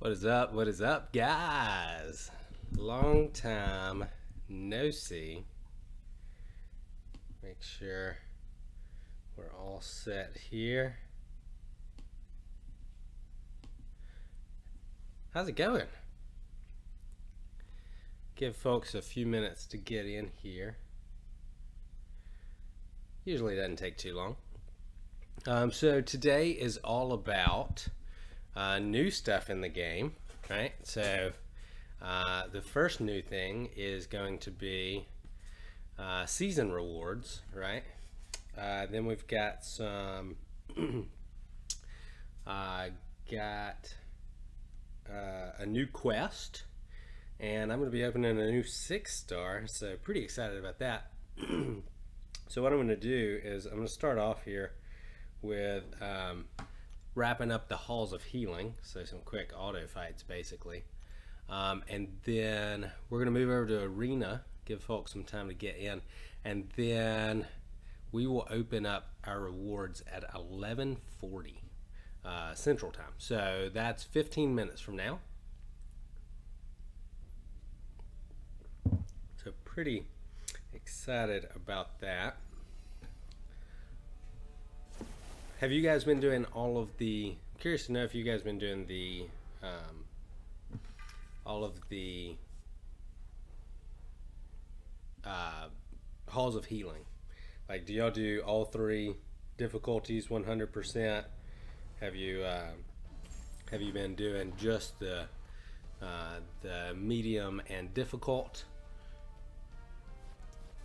What is up? What is up, guys? Long time no see. Make sure we're all set here. How's it going? Give folks a few minutes to get in here. Usually doesn't take too long. So today is all about new stuff in the game, right? So the first new thing is going to be season rewards, right? Then we've got some got a new quest, and I'm going to be opening a new 6-star, so pretty excited about that. So what I'm going to do is I'm going to start off here with wrapping up the halls of healing, so some quick auto fights basically, and then we're going to move over to arena, give folks some time to get in, and then we will open up our rewards at 11:40 Central Time, so that's 15 minutes from now. So pretty excited about that. Have you guys been doing all of the, I'm curious to know if you guys been doing the all of the halls of healing? Like, do y'all do all 3 difficulties 100%? Have you been doing just the medium and difficult?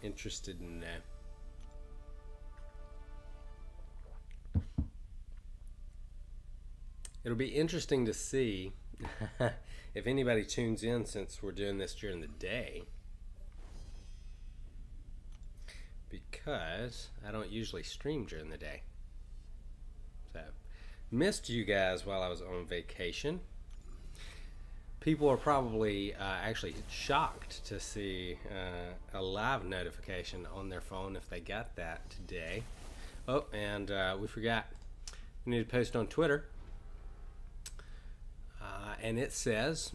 Interested in that. It'll be interesting to see if anybody tunes in, since we're doing this during the day, because I don't usually stream during the day. So missed you guys while I was on vacation. People are probably actually shocked to see a live notification on their phone if they got that today. Oh, and we forgot, we need to post on Twitter. And it says,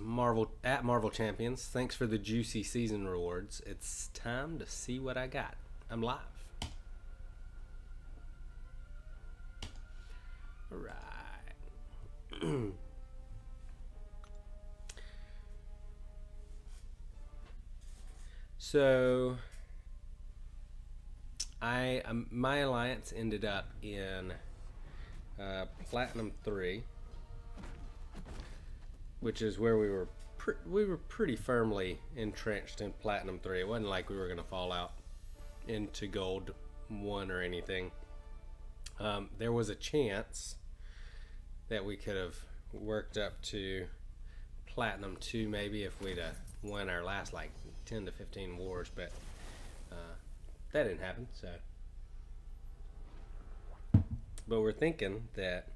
at Marvel Champions, thanks for the juicy season rewards. It's time to see what I got. I'm live. All right. So my alliance ended up in Platinum 3, which is where we were pretty firmly entrenched in Platinum 3. It wasn't like we were going to fall out into Gold 1 or anything. There was a chance that we could have worked up to Platinum 2 maybe if we'd won our last like 10 to 15 wars, but that didn't happen. So, but we're thinking that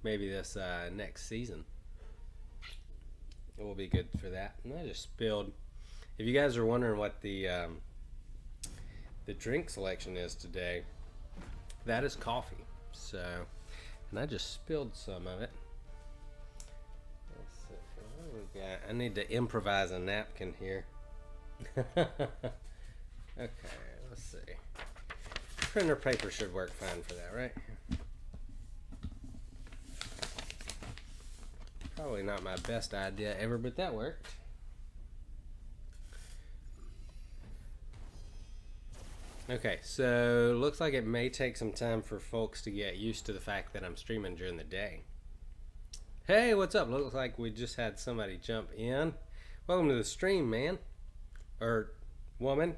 maybe this next season it will be good for that. And I just spilled, if you guys are wondering what the drink selection is today, that is coffee. So, and I just spilled some of it. Let's see, what do we got? I need to improvise a napkin here. Okay, let's see. Printer paper should work fine for that, right? Probably not my best idea ever, but that worked. Okay, so looks like it may take some time for folks to get used to the fact that I'm streaming during the day. Hey, what's up? Looks like we just had somebody jump in. Welcome to the stream, man. Or woman.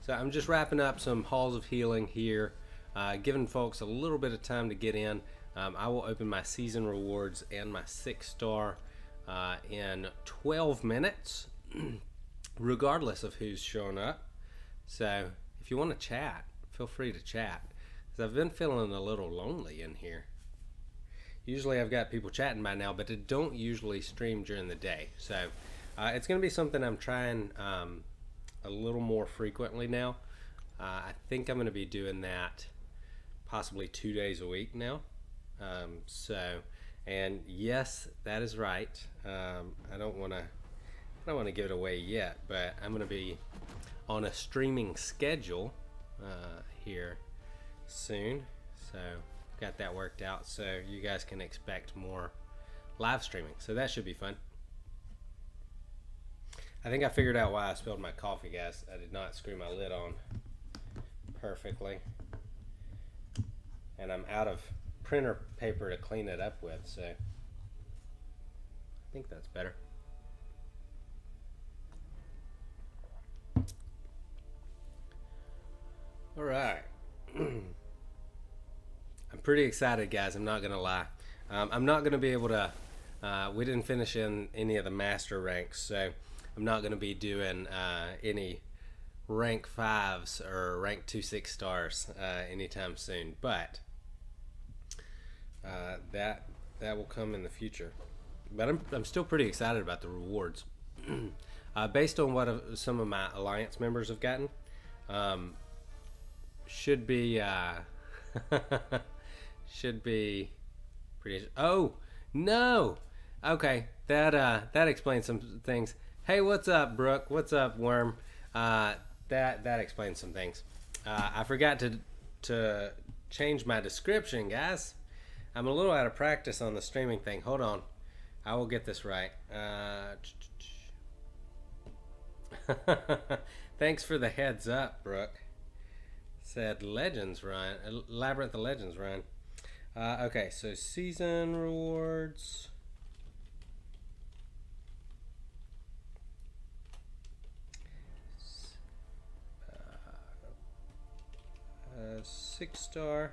So I'm just wrapping up some halls of healing here, giving folks a little bit of time to get in. I will open my season rewards and my 6-star in 12 minutes, regardless of who's showing up. So if you want to chat, feel free to chat, because I've been feeling a little lonely in here. Usually I've got people chatting by now, but I don't usually stream during the day. So it's going to be something I'm trying a little more frequently now. I think I'm going to be doing that possibly 2 days a week now. And yes, that is right. I don't want to give it away yet, but I'm going to be on a streaming schedule here soon. So got that worked out, so you guys can expect more live streaming. So that should be fun. I think I figured out why I spilled my coffee, guys. I did not screw my lid on perfectly. And I'm out of printer paper to clean it up with, so I think that's better. All right. I'm pretty excited, guys. I'm not going to lie. I'm not going to be able to, we didn't finish in any of the master ranks, so I'm not going to be doing any rank 5s or rank 2 6-stars anytime soon, but that will come in the future. But I'm still pretty excited about the rewards. Based on what some of my alliance members have gotten, should be should be pretty. Oh no! Okay, that explains some things. Hey, what's up, Brooke? What's up, Worm? That explains some things. I forgot to change my description, guys. I'm a little out of practice on the streaming thing. Hold on, I will get this right. Thanks for the heads up, Brooke. Said Legends Run, Labyrinth of Legends Run. Okay, so season rewards. Uh, 6-star.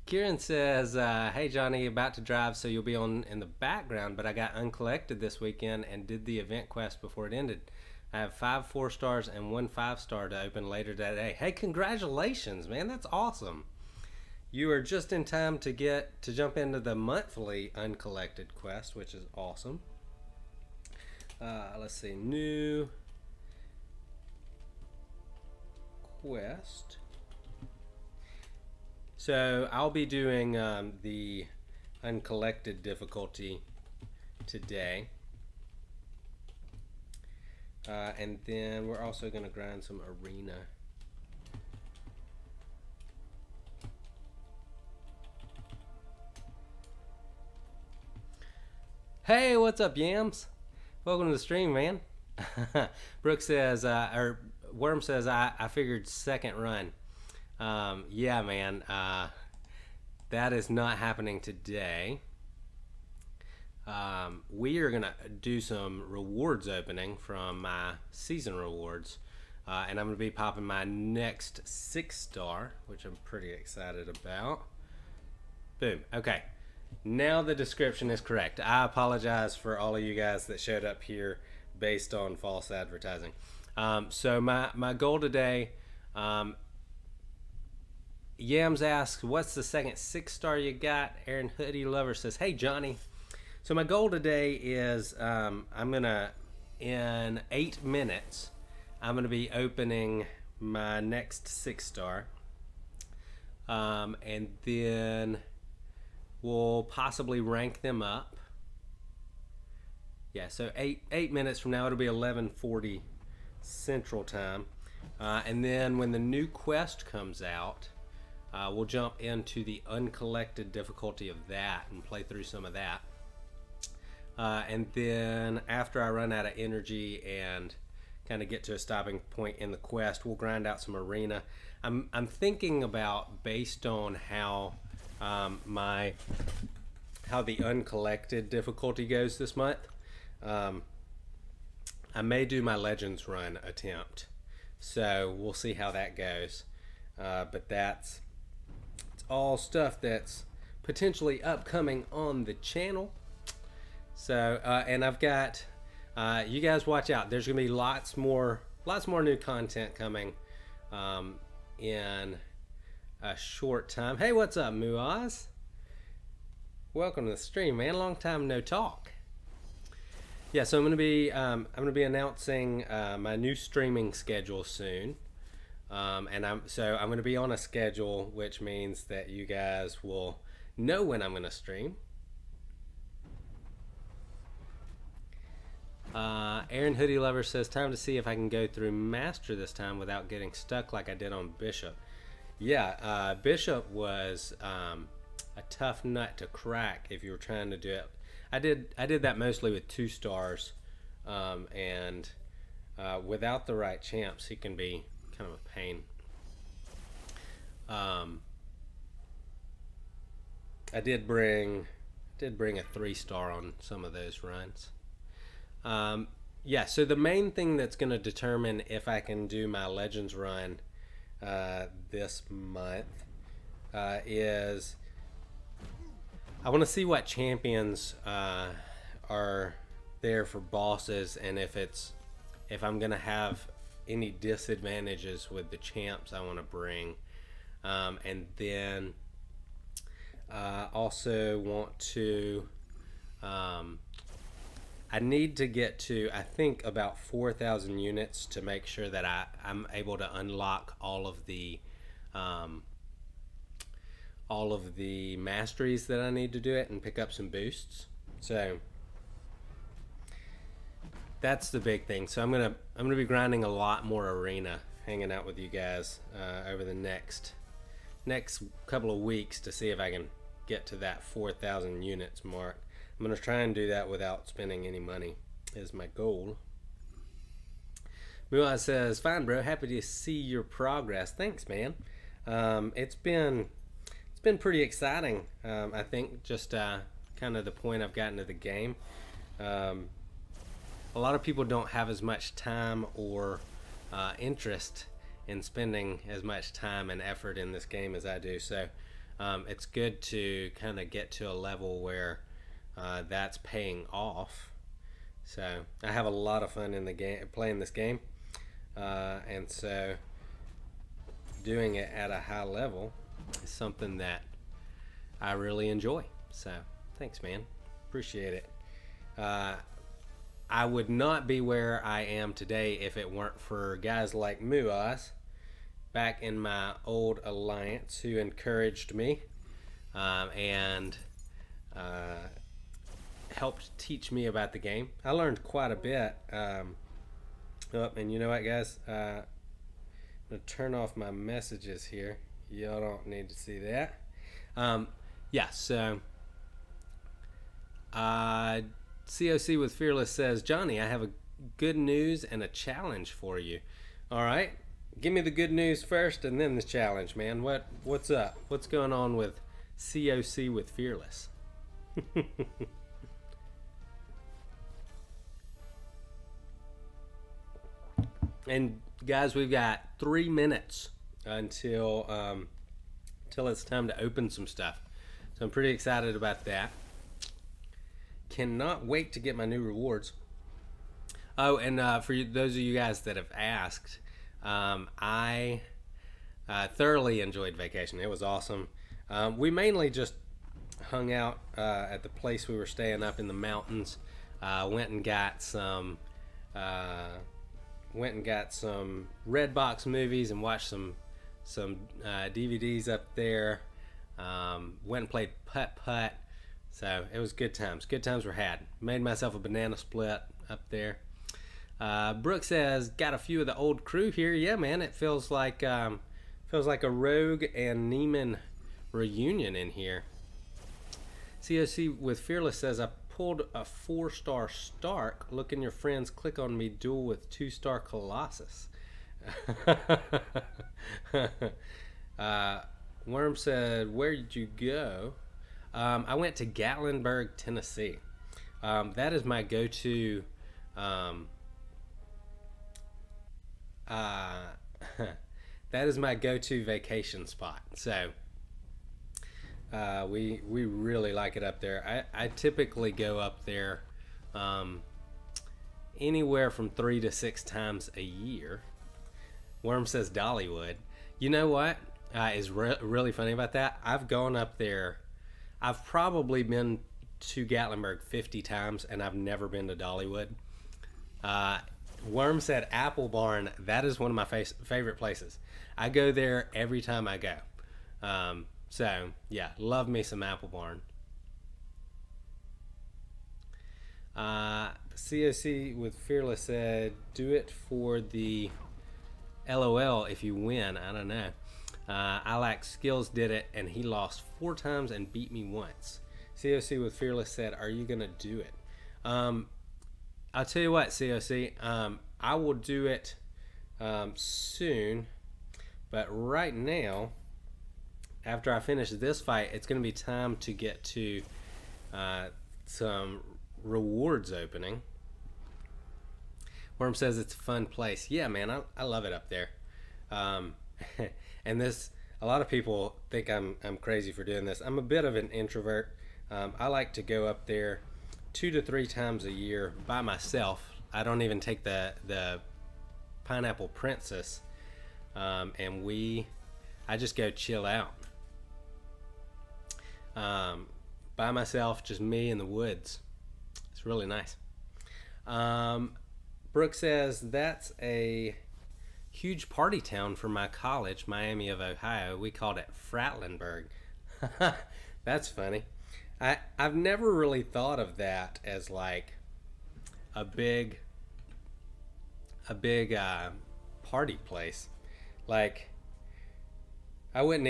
Kieran says, hey Johnny, about to drive, so you'll be on in the background, but I got Uncollected this weekend and did the event quest before it ended. I have 5 4-stars and 1 5-star to open later that day. Hey, congratulations, man. That's awesome. You are just in time to jump into the monthly Uncollected quest, which is awesome. Let's see, new quest. So I'll be doing the Uncollected difficulty today. And then we're also going to grind some arena. Hey, what's up, Yams? Welcome to the stream, man. Brooke says, or Worm says, I figured second run. Yeah, man, that is not happening today. We are gonna do some rewards opening from my season rewards, and I'm gonna be popping my next 6-star, which I'm pretty excited about. Boom. Okay, now the description is correct. I apologize for all of you guys that showed up here based on false advertising. So my goal today, Yams asks, what's the second 6-star you got? Aaron Hoodie Lover says, hey Johnny. So my goal today is I'm gonna, in 8 minutes, I'm gonna be opening my next 6-star, and then we'll possibly rank them up. Yeah, so 8 minutes from now it'll be 11:40 Central Time, and then when the new quest comes out, we'll jump into the Uncollected difficulty of that and play through some of that. And then after I run out of energy and kind of get to a stopping point in the quest, we'll grind out some arena. I'm thinking about, based on how how the Uncollected difficulty goes this month, I may do my Legends run attempt. So we'll see how that goes. But it's all stuff that's potentially upcoming on the channel. So and I've got you guys watch out. There's gonna be lots more new content coming in a short time. Hey, what's up, Muaz? Welcome to the stream, man. Long time no talk. Yeah, so I'm gonna be announcing my new streaming schedule soon. And I'm going to be on a schedule, which means that you guys will know when I'm going to stream. Aaron Hoodie Lover says, time to see if I can go through Master this time without getting stuck like I did on Bishop. Yeah, Bishop was a tough nut to crack if you were trying to do it. I did that mostly with 2 stars, and without the right champs, he can be kind of a pain. I did bring a 3-star on some of those runs. Yeah, so the main thing that's going to determine if I can do my Legends run this month is I want to see what champions are there for bosses, and if I'm going to have any disadvantages with the champs I want to bring, and then also want to I need to get to, I think, about 4,000 units to make sure that I'm able to unlock all of the masteries that I need to do it and pick up some boosts. So that's the big thing. So I'm gonna be grinding a lot more arena, hanging out with you guys over the next couple of weeks to see if I can get to that 4,000 units mark. I'm going to try and do that without spending any money is my goal. Muaz says, fine bro, happy to see your progress. Thanks, man. It's been pretty exciting. I think just kind of the point I've gotten to the game. A lot of people don't have as much time or interest in spending as much time and effort in this game as I do. So it's good to kind of get to a level where that's paying off. So I have a lot of fun in the game, playing this game, and so doing it at a high level is something that I really enjoy. So thanks, man, appreciate it. I would not be where I am today if it weren't for guys like Muaz back in my old alliance who encouraged me and helped teach me about the game. I learned quite a bit. And you know what, guys? I'm going to turn off my messages here. Y'all don't need to see that. Yeah, so COC with Fearless says, Johnny, I have a good news and a challenge for you. All right, give me the good news first and then the challenge, man. What's up? What's going on with COC with Fearless? And guys, we've got 3 minutes until it's time to open some stuff. So I'm pretty excited about that. Cannot wait to get my new rewards. Oh, and for those of you guys that have asked, I thoroughly enjoyed vacation. It was awesome. We mainly just hung out at the place we were staying up in the mountains. Went and got some Redbox movies and watched some DVDs up there. Went and played putt-putt. So it was good times. Good times were had. Made myself a banana split up there. Brooke says, got a few of the old crew here. Yeah, man, it feels like a Rogue and Neiman reunion in here. COC with Fearless says, I pulled a 4-star Stark. Look in your friends, click on me, duel with 2-star Colossus. Worm said, where did you go? I went to Gatlinburg, Tennessee. That is my go-to that is my go-to vacation spot. So we really like it up there. I typically go up there anywhere from 3 to 6 times a year. Worm says Dollywood. You know what is really funny about that? I've gone up there. I've probably been to Gatlinburg 50 times, and I've never been to Dollywood. Worm said Apple Barn. That is one of my favorite places. I go there every time I go. So yeah, love me some Apple Barn. COC with Fearless said, do it for the LOL if you win. I don't know. I Lack Skills did it and he lost 4 times and beat me once. COC with Fearless said, are you gonna do it? I'll tell you what, COC, I will do it soon, but right now, after I finish this fight, it's gonna be time to get to some rewards opening. Worm says it's a fun place. Yeah, man, I love it up there. And this, a lot of people think I'm crazy for doing this. I'm a bit of an introvert. I like to go up there 2 to 3 times a year by myself. I don't even take the Pineapple Princess, and I just go chill out by myself, just me in the woods. It's really nice. Brooke says that's a huge party town for my college, Miami of Ohio. We called it Fratlenburg. That's funny. I've never really thought of that as like a big party place. Like I wouldn't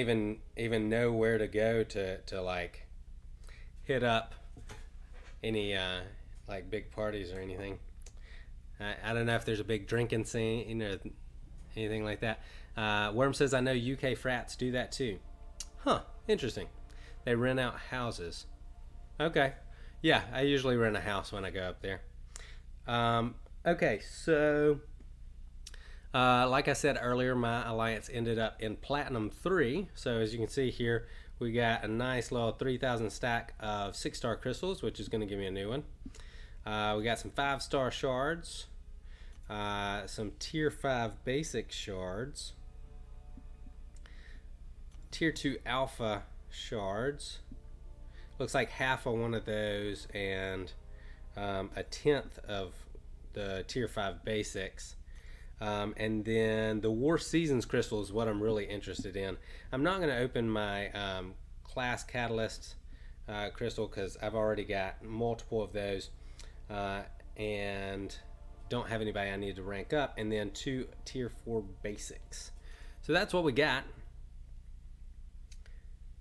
even know where to go to like hit up any like big parties or anything. I don't know if there's a big drinking scene or anything like that. Worm says, I know UK frats do that too. Huh, interesting. They rent out houses. Okay. Yeah, I usually rent a house when I go up there. Okay, so like I said earlier, my alliance ended up in Platinum 3. So as you can see here, we got a nice little 3,000 stack of 6-star crystals, which is going to give me a new one. We got some 5-star shards, some tier 5 basic shards, tier 2 alpha shards. Looks like half of one of those and a 10th of the tier 5 basics. And then the War Seasons crystal is what I'm really interested in. I'm not going to open my class catalyst crystal because I've already got multiple of those and don't have anybody I need to rank up, and then 2 tier 4 basics. So that's what we got.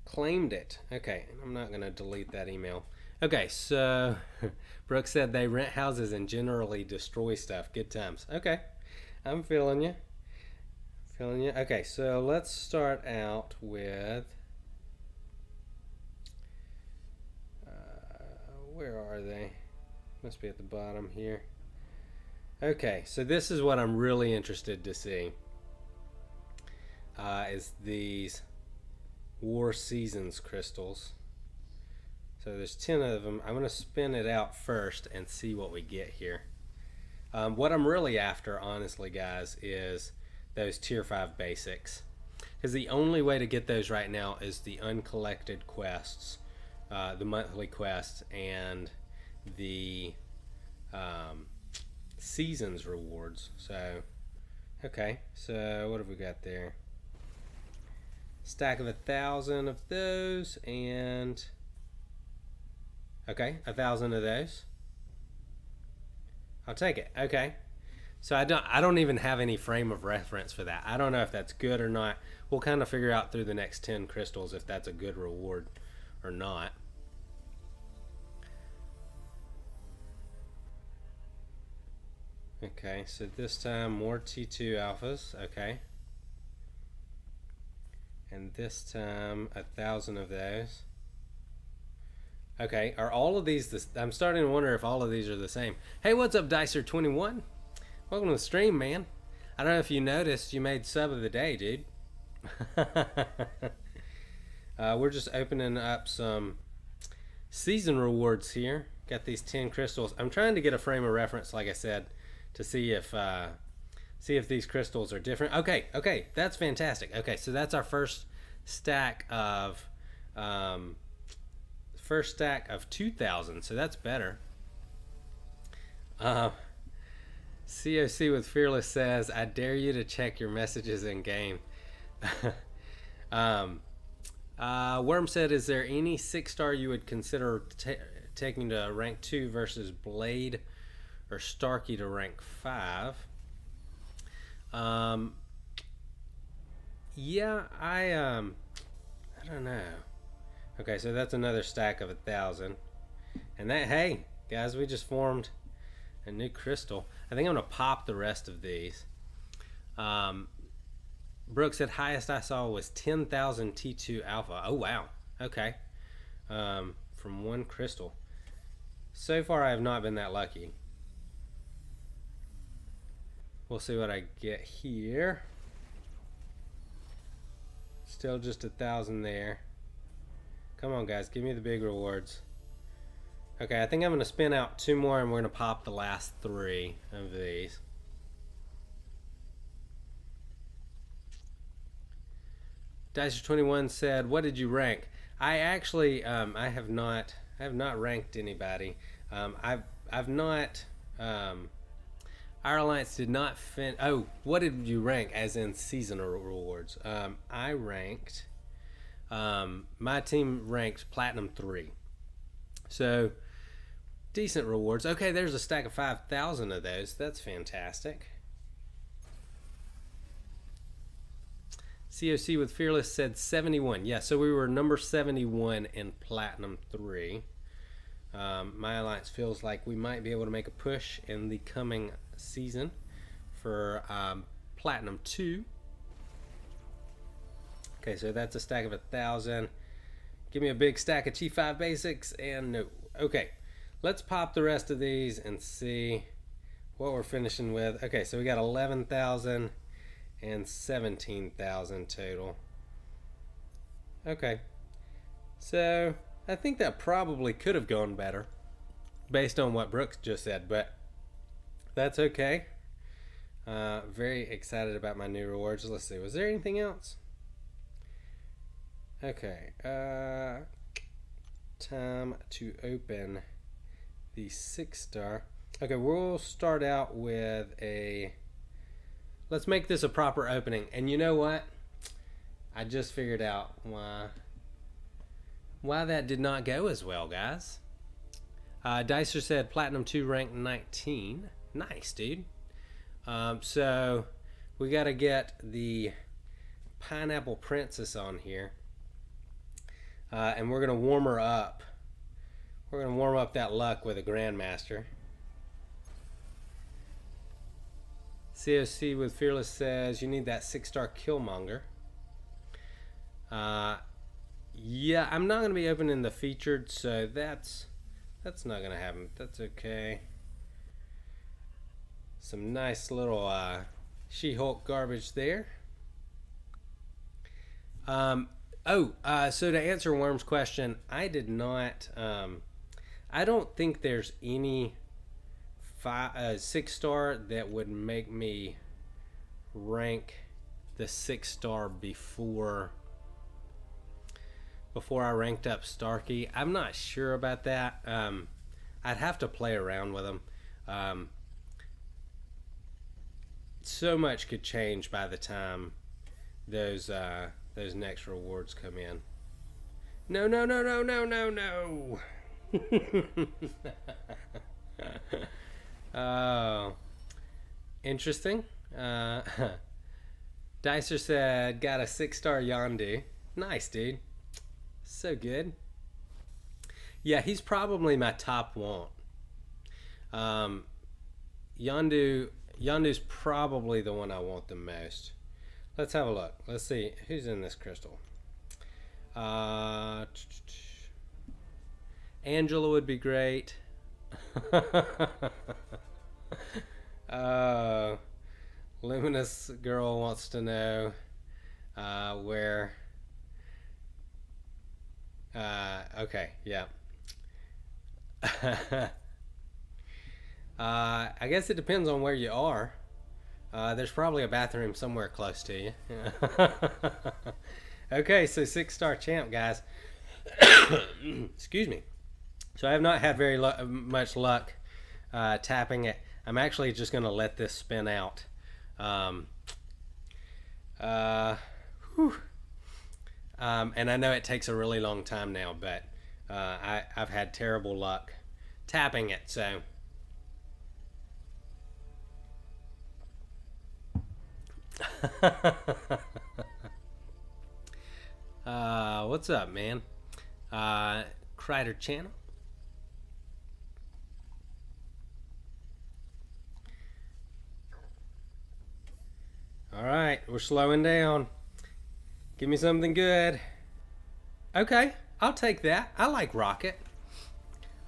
Claimed it. Okay, I'm not going to delete that email. Okay, so Brooke said they rent houses and generally destroy stuff. Good times. Okay, I'm feeling you. Feeling you. Okay, so let's start out with where are they? Must be at the bottom here. Okay, so this is what I'm really interested to see. Is these War Seasons crystals. So there's 10 of them. I'm going to spin it out first and see what we get here. What I'm really after, honestly, guys, is those tier 5 basics. Because the only way to get those right now is the uncollected quests, the monthly quests, and the seasons rewards. So, okay, so what have we got there? Stack of 1,000 of those, and okay, 1,000 of those. I'll take it. Okay, so I don't even have any frame of reference for that. I don't know if that's good or not. We'll kind of figure out through the next 10 crystals if that's a good reward or not. Okay, so this time more T2 alphas. Okay. And this time 1,000 of those. Okay, are all of these this? I'm starting to wonder if all of these are the same. Hey, what's up, Dicer21? Welcome to the stream, man. I don't know if you noticed, you made sub of the day, dude. We're just opening up some season rewards here. Got these 10 crystals. I'm trying to get a frame of reference, like I said, to see if these crystals are different. Okay, that's fantastic. Okay, so that's our first stack of 2,000. So that's better. COC with Fearless says, I dare you to check your messages in game. Worm said, is there any 6-star you would consider taking to rank 2 versus Blade or Starkey to rank 5? Yeah, I don't know. Okay, so that's another stack of 1,000. And that, hey, guys, we just formed a new crystal. I think I'm going to pop the rest of these. Brooke said highest I saw was 10,000 T2 alpha. Oh, wow. Okay. From one crystal. So far, I have not been that lucky. We'll see what I get here. Still just 1,000 there. Come on, guys. Give me the big rewards. Okay, I think I'm going to spin out 2 more and we're going to pop the last 3 of these. Dicer21 said, what did you rank? I actually, I have not ranked anybody. I've not, our alliance did not oh, what did you rank as in seasonal rewards? I ranked, my team ranked Platinum 3. So, decent rewards. Okay, there's a stack of 5,000 of those. That's fantastic. COC with Fearless said 71. Yeah, so we were number 71 in Platinum 3. My alliance feels like we might be able to make a push in the coming season for Platinum 2. Okay, so that's a stack of 1,000. Give me a big stack of T5 basics, and no. Okay, let's pop the rest of these and see what we're finishing with. Okay, so we got 11,000 and 17,000 total. Okay, so I think that probably could have gone better based on what Brooks just said, but that's okay. Very excited about my new rewards. Let's see, was there anything else? Okay, time to open the 6-star. Okay, we'll start out with a, let's make this a proper opening. And you know what? I just figured out why that did not go as well, guys. Dicer said Platinum 2 ranked 19. Nice, dude. So we got to get the Pineapple Princess on here. And we're going to warm her up. We're going to warm up that luck with a Grandmaster. COC with Fearless says you need that 6-star Killmonger. Yeah, I'm not going to be opening the featured, so that's not going to happen. That's okay. Some nice little She-Hulk garbage there. So to answer Worm's question, I did not, I don't think there's any 6-star that would make me rank the 6-star before I ranked up Starkey. I'm not sure about that. I'd have to play around with them. So much could change by the time those next rewards come in. No, no, no, no, no, no, no. Oh, interesting. Dicer said, got a 6-star Yondu. Nice, dude. So good. Yeah, he's probably my top want. Yondu's probably the one I want the most. Let's have a look. Let's see who's in this crystal. Angela would be great. Luminous Girl wants to know where. Okay, yeah. I guess it depends on where you are. There's probably a bathroom somewhere close to you. Okay, so 6-star champ, guys. Excuse me. So I have not had very much luck tapping it. I'm actually just going to let this spin out. And I know it takes a really long time now, but I've had terrible luck tapping it, so. What's up, man? Crider channel. All right, we're slowing down. Give me something good. Okay, I'll take that. I like Rocket.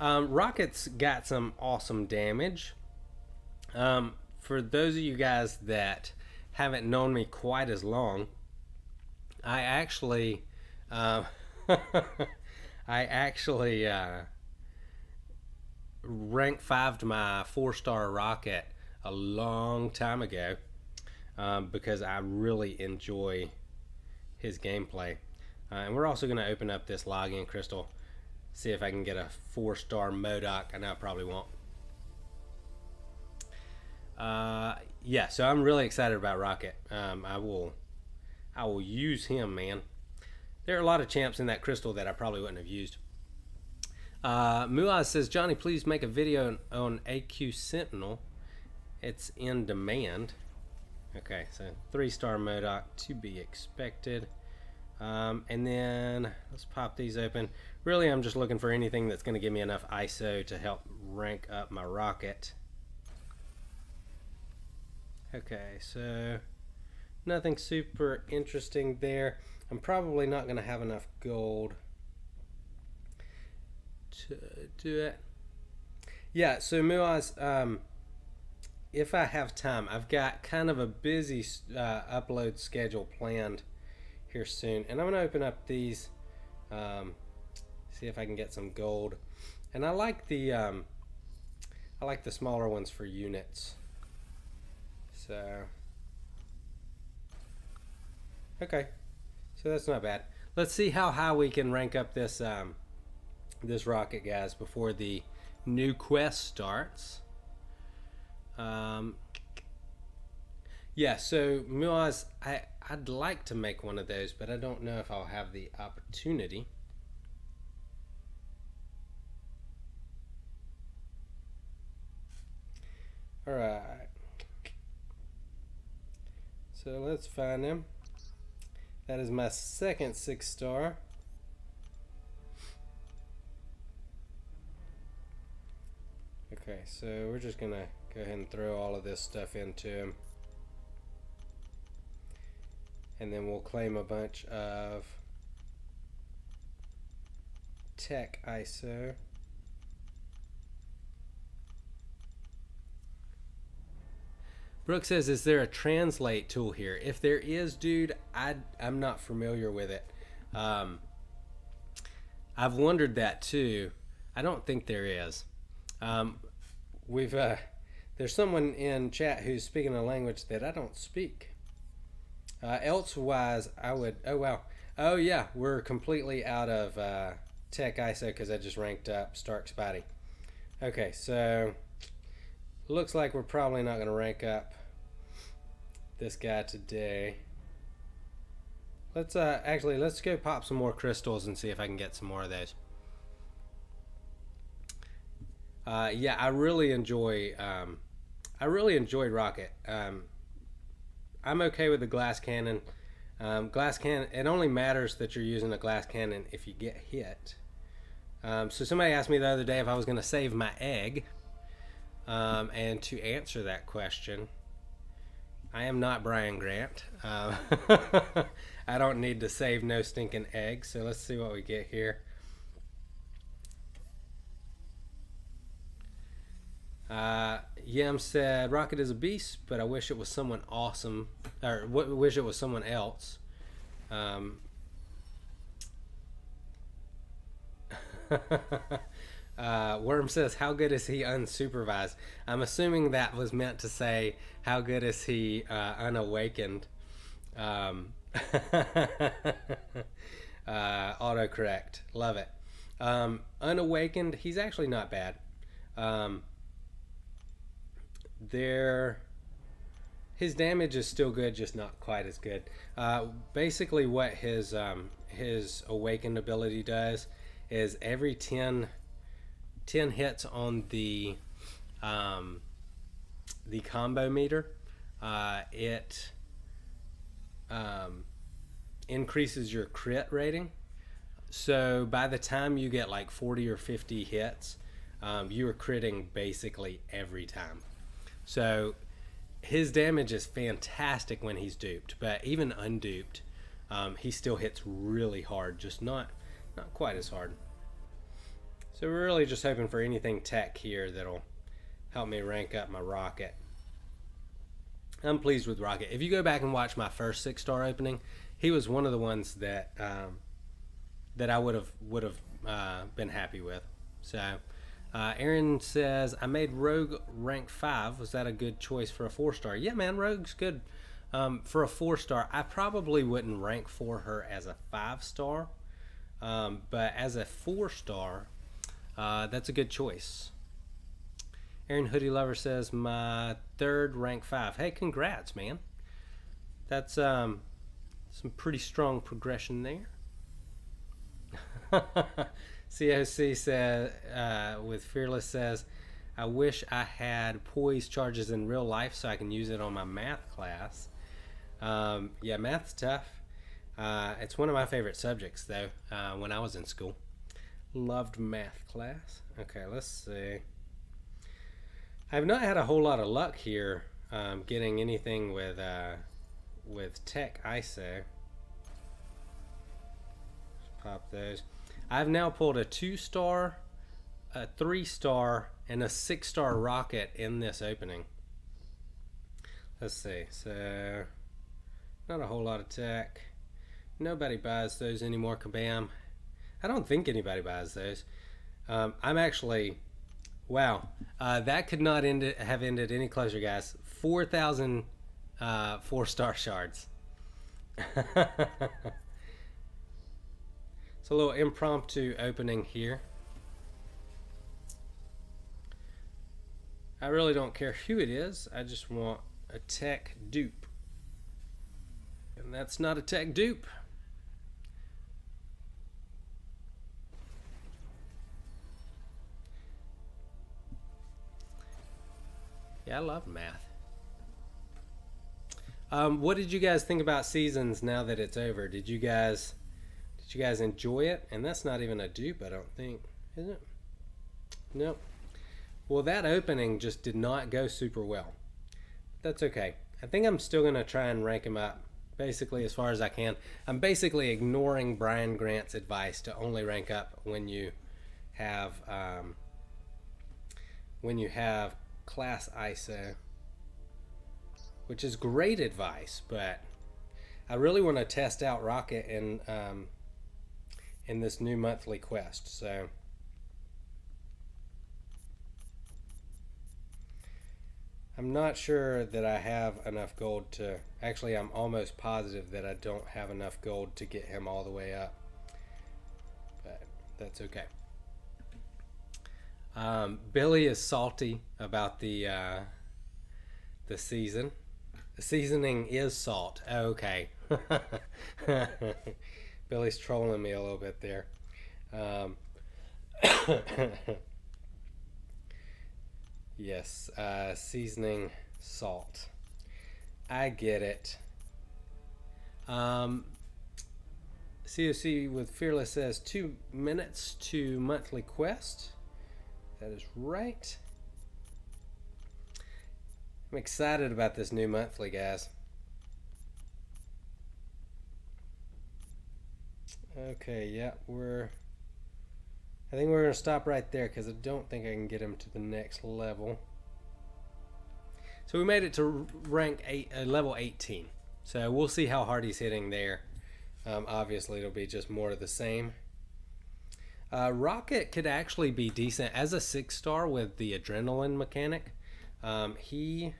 Rocket's got some awesome damage. For those of you guys that haven't known me quite as long, I actually rank 5'd my 4-star Rocket a long time ago, because I really enjoy his gameplay. And we're also going to open up this login crystal, see if I can get a 4-star Modoc. I know I probably won't. Yeah, so I'm really excited about Rocket. I will use him, man. There are a lot of champs in that crystal that I probably wouldn't have used. Muaz says, Johnny, please make a video on AQ Sentinel. It's in demand. Okay, so 3-star Modoc to be expected. And then let's pop these open. Really, I'm just looking for anything that's going to give me enough ISO to help rank up my Rocket. Okay, so nothing super interesting there. I'm probably not going to have enough gold to do it. Yeah, so Muaz, if I have time, I've got kind of a busy upload schedule planned here soon, and I'm going to open up these, see if I can get some gold. And I like the smaller ones for units. So okay, so that's not bad. Let's see how high we can rank up this this Rocket, guys, before the new quest starts. Yeah, so Muaz, I'd like to make one of those, but I don't know if I'll have the opportunity. All right. So let's find him. That is my second 6-star. Okay, so we're just gonna go ahead and throw all of this stuff into him. And then we'll claim a bunch of tech ISO. Brooke says, is there a translate tool here? If there is, dude, I'm not familiar with it. I've wondered that too. I don't think there is. There's someone in chat who's speaking a language that I don't speak. Elsewise, I would, oh wow. Oh yeah, we're completely out of tech ISO because I just ranked up Stark Spidey. Okay, so looks like we're probably not going to rank up this guy today. Let's actually, let's go pop some more crystals and see if I can get some more of those. Yeah, I really enjoyed Rocket. I'm okay with the glass cannon. Glass cannon, it only matters that you're using a glass cannon if you get hit. So somebody asked me the other day if I was going to save my egg. And to answer that question, I am not Brian Grant. I don't need to save no stinking egg. So let's see what we get here. Yem said, Rocket is a beast, but I wish it was someone awesome, or wish it was someone else. Worm says, how good is he unsupervised? I'm assuming that was meant to say, how good is he unawakened? Autocorrect. Love it. Unawakened, he's actually not bad. his damage is still good, just not quite as good. Basically, what his awakened ability does is every 10 hits on the combo meter, it increases your crit rating. So by the time you get like 40 or 50 hits, you are critting basically every time. So his damage is fantastic when he's duped, but even unduped, he still hits really hard, just not quite as hard. So we're really just hoping for anything tech here that'll help me rank up my Rocket. I'm pleased with Rocket. If you go back and watch my first 6-star opening, he was one of the ones that that I would have been happy with. So Aaron says, I made Rogue rank 5. Was that a good choice for a 4-star? Yeah, man, Rogue's good for a 4-star. I probably wouldn't rank for her as a 5-star, but as a 4-star, that's a good choice. Aaron Hoodie Lover says, my 3rd rank 5. Hey, congrats, man. That's some pretty strong progression there. COC says, with Fearless says, I wish I had poise charges in real life so I can use it on my math class. Yeah, math's tough. It's one of my favorite subjects, though, when I was in school. Loved math class. Okay, let's see. I've not had a whole lot of luck here getting anything with Tech ISO. Let's pop those. I've now pulled a 2-star, a 3-star, and a 6-star Rocket in this opening. Let's see. So, not a whole lot of tech. Nobody buys those anymore, kabam. I don't think anybody buys those. I'm actually, wow, that could not have ended any closer, guys. 4,000 4-star shards. It's a little impromptu opening here. I really don't care who it is. I just want a tech dupe. And that's not a tech dupe. Yeah, I love math. What did you guys think about Seasons now that it's over? Did you guys enjoy it? And that's not even a dupe, I don't think, is it? Nope. Well, that opening just did not go super well. That's okay. I think I'm still gonna try and rank him up basically as far as I can. I'm basically ignoring Brian Grant's advice to only rank up when you have class ISO, which is great advice, but I really want to test out Rocket in this new monthly quest. So I'm not sure that I have enough gold to, actually I'm almost positive that I don't have enough gold to get him all the way up, but that's okay. Billy is salty about the season. The seasoning is salt. Okay. Billy's trolling me a little bit there. Yes, seasoning salt. I get it. COC with Fearless says 2 minutes to monthly quest. That is right. I'm excited about this new monthly, guys. Okay, yeah, I think we're gonna stop right there because I don't think I can get him to the next level. So we made it to rank level 18. So we'll see how hard he's hitting there. Obviously, it'll be just more of the same. Rocket could actually be decent as a 6-star with the adrenaline mechanic. He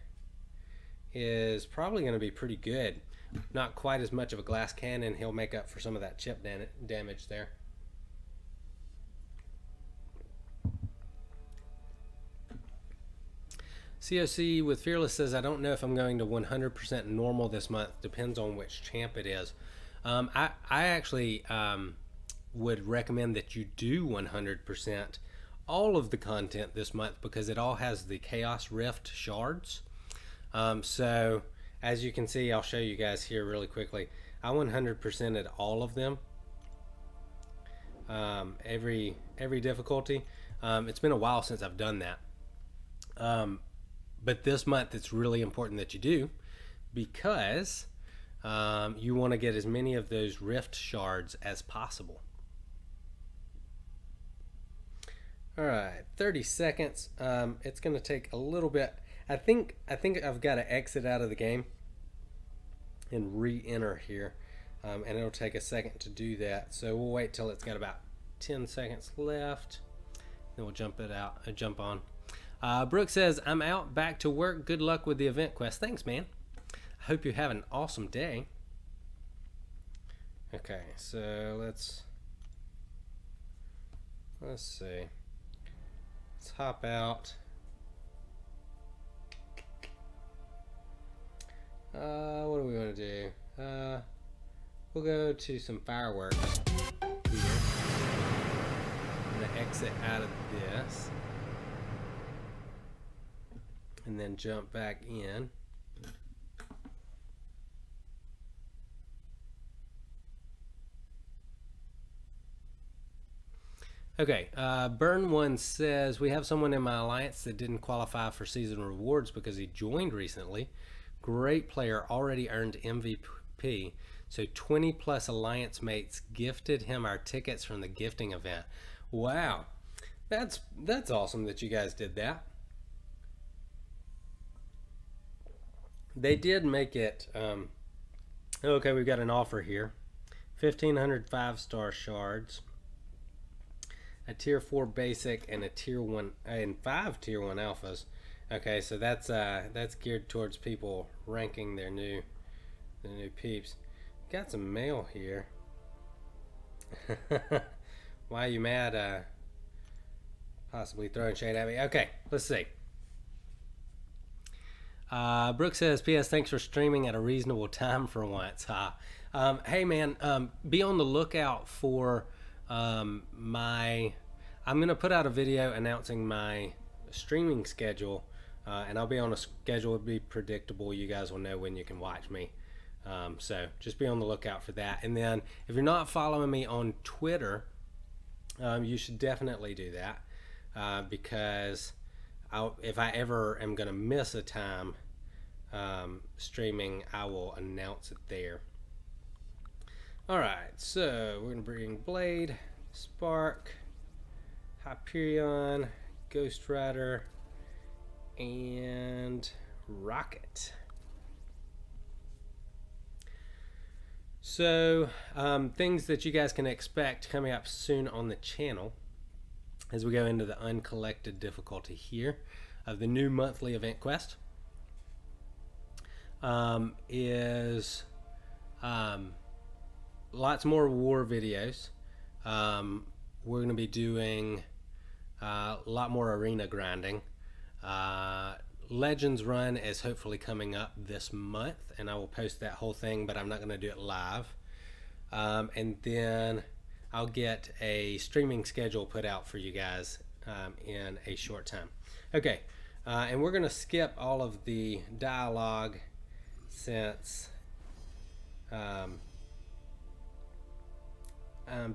is probably going to be pretty good. Not quite as much of a glass cannon. He'll make up for some of that chip damage there. COC with Fearless says, I don't know if I'm going to 100% normal this month. Depends on which champ it is. I actually would recommend that you do 100% all of the content this month because it all has the Chaos Rift shards. So as you can see, I'll show you guys here really quickly. I 100%ed all of them. Every difficulty. It's been a while since I've done that. But this month it's really important that you do because you want to get as many of those rift shards as possible. Alright, 30 seconds. It's going to take a little bit. I think I've got to exit out of the game and re-enter here. And it'll take a second to do that. So we'll wait till it's got about 10 seconds left. Then we'll jump on. Brooke says, I'm out, back to work. Good luck with the event quest. Thanks, man. I hope you have an awesome day. Okay, so let's see. Let's hop out. What do we want to do? We'll go to some fireworks here. I'm going to exit out of this. And then jump back in. Okay, Burn One says, we have someone in my alliance that didn't qualify for season rewards because he joined recently. Great player, already earned MVP. So 20 plus alliance mates gifted him our tickets from the gifting event. Wow, that's awesome that you guys did that. They did make it. Okay, we've got an offer here. 1,500 5-star shards, a tier 4 basic, and a tier 1 and 5 tier 1 alphas. Okay, so that's geared towards people ranking their new peeps. Got some mail here. Why are you mad? Possibly throwing shade at me. Okay, let's see. Brooke says, P.S. Thanks for streaming at a reasonable time for once. Hey man, be on the lookout for I'm going to put out a video announcing my streaming schedule, and I'll be on a schedule. It'll be predictable. You guys will know when you can watch me. So just be on the lookout for that. And then if you're not following me on Twitter, you should definitely do that, because if I ever am going to miss a time streaming, I will announce it there. Alright, so we're going to bring Blade, Spark, Hyperion, Ghost Rider, and Rocket. So, things that you guys can expect coming up soon on the channel as we go into the Uncollected difficulty here of the new monthly event quest is lots more war videos. We're going to be doing a lot more arena grinding. Legends Run is hopefully coming up this month, and I will post that whole thing, but I'm not going to do it live. And then I'll get a streaming schedule put out for you guys in a short time. Okay, and we're going to skip all of the dialogue since I'm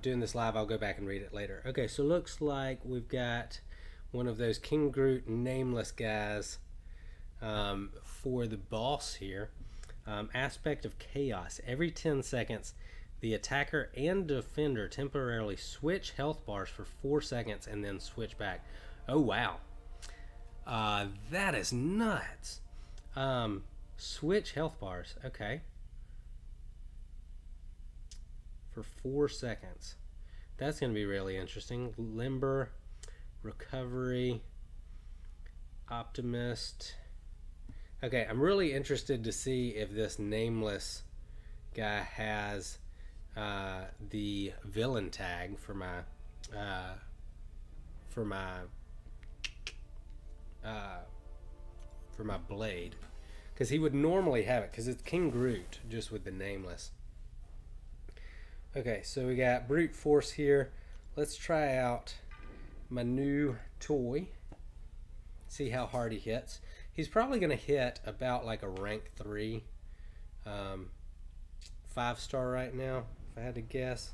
doing this live. I'll go back and read it later. Okay, so looks like we've got one of those King Groot nameless guys for the boss here. Aspect of Chaos. Every 10 seconds, the attacker and defender temporarily switch health bars for 4 seconds and then switch back. Oh, wow. That is nuts. Switch health bars. Okay. For 4 seconds. That's going to be really interesting. Limber, Recovery, Optimist. Okay, I'm really interested to see if this nameless guy has the villain tag for my for my blade, because he would normally have it, because it's King Groot, just with the nameless. Okay, so we got brute force here. Let's try out my new toy. See how hard he hits. He's probably going to hit about like a rank 3, 5-star right now, if I had to guess.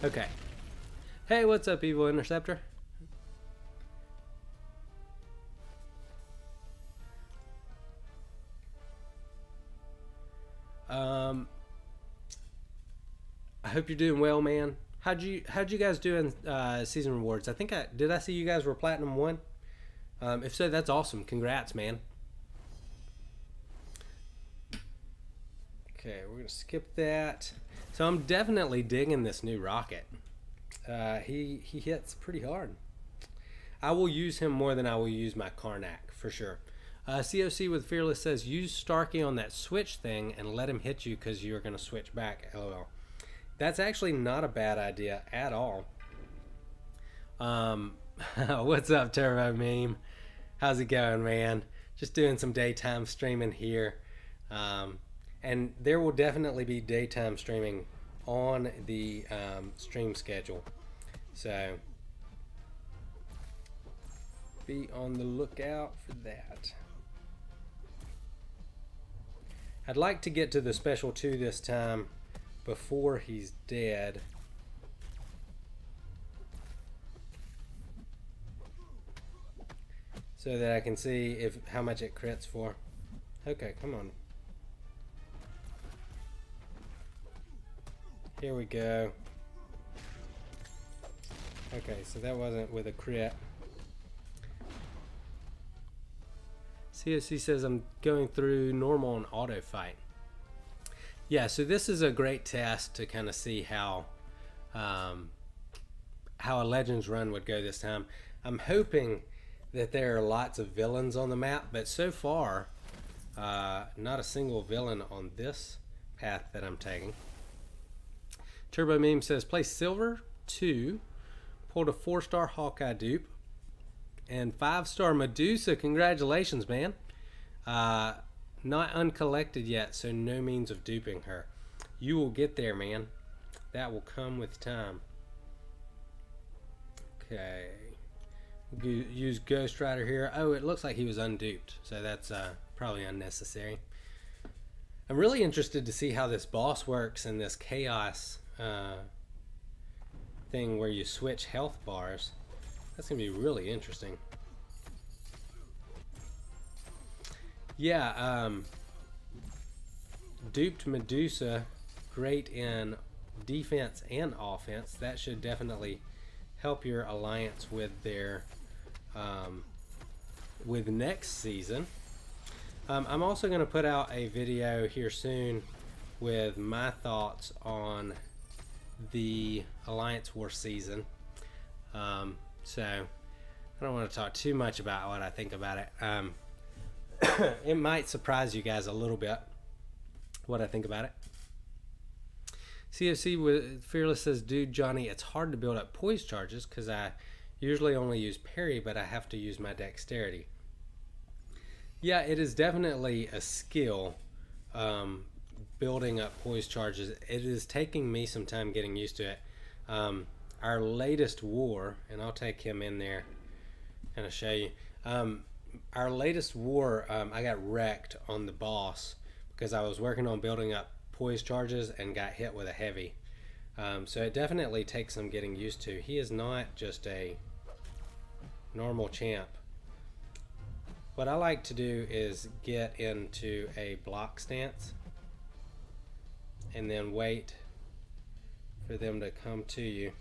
Okay. Hey, what's up, Evil Interceptor? I hope you're doing well, man. How'd you guys do in season rewards? I think did I see you guys were Platinum 1? If so, that's awesome. Congrats, man. Okay, we're gonna skip that. So I'm definitely digging this new rocket. He hits pretty hard. I will use him more than I will use my Karnak, for sure. COC with Fearless says, use Starkey on that switch thing and let him hit you because you're going to switch back, LOL. That's actually not a bad idea at all. What's up, Turbo Meme? How's it going, man? Just doing some daytime streaming here. And there will definitely be daytime streaming on the stream schedule. So be on the lookout for that. I'd like to get to the special 2 this time before he's dead. So that I can see how much it crits for. Okay, come on. Here we go. Okay, so that wasn't with a crit. COC says I'm going through normal and auto fight. Yeah, so this is a great test to kind of see how a Legends run would go this time. I'm hoping that there are lots of villains on the map, but so far, not a single villain on this path that I'm taking. Turbo Meme says, play Silver 2, pulled a 4-star Hawkeye dupe, and 5-star Medusa. Congratulations, man. Not uncollected yet, so no means of duping her. You will get there, man. That will come with time. Okay. Use Ghost Rider here. Oh, it looks like he was unduped, so that's probably unnecessary. I'm really interested to see how this boss works in this chaos thing where you switch health bars. That's gonna be really interesting. Yeah, duped Medusa, great in defense and offense. That should definitely help your alliance with their with next season. I'm also going to put out a video here soon with my thoughts on the Alliance War season. So I don't want to talk too much about what I think about it. It might surprise you guys a little bit what I think about it. CFC with Fearless says, dude, Johnny, it's hard to build up poise charges because I usually only use parry, but I have to use my dexterity. Yeah, it is definitely a skill, building up poise charges. It is taking me some time getting used to it. Our latest war, and I'll take him in there kind of show you. Our latest war, I got wrecked on the boss because I was working on building up poise charges and got hit with a heavy. So it definitely takes some getting used to. He is not just a normal champ. What I like to do is get into a block stance and then wait for them to come to you.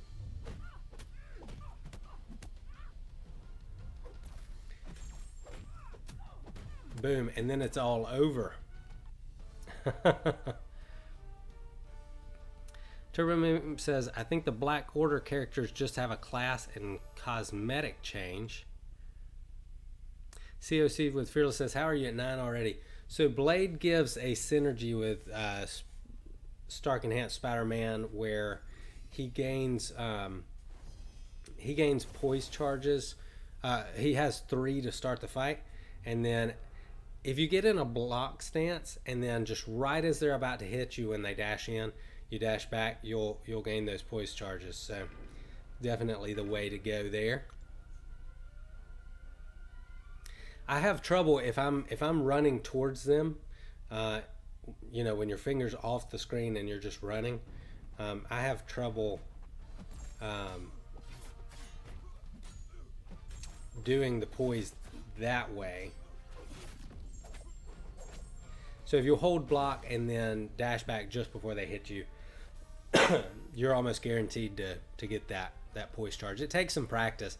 Boom, and then it's all over. Turbo says, I think the Black Order characters just have a class and cosmetic change. COC with Fearless says, how are you at 9 already? So Blade gives a synergy with Stark Enhanced Spider-Man where he gains poise charges. He has 3 to start the fight, and then if you get in a block stance and then just right as they're about to hit you when they dash in, you dash back, you'll gain those poise charges. So definitely the way to go there. I have trouble if I'm running towards them, you know, when your finger's off the screen and you're just running. I have trouble doing the poise that way. So if you hold block and then dash back just before they hit you, you're almost guaranteed to get that poise charge. It takes some practice.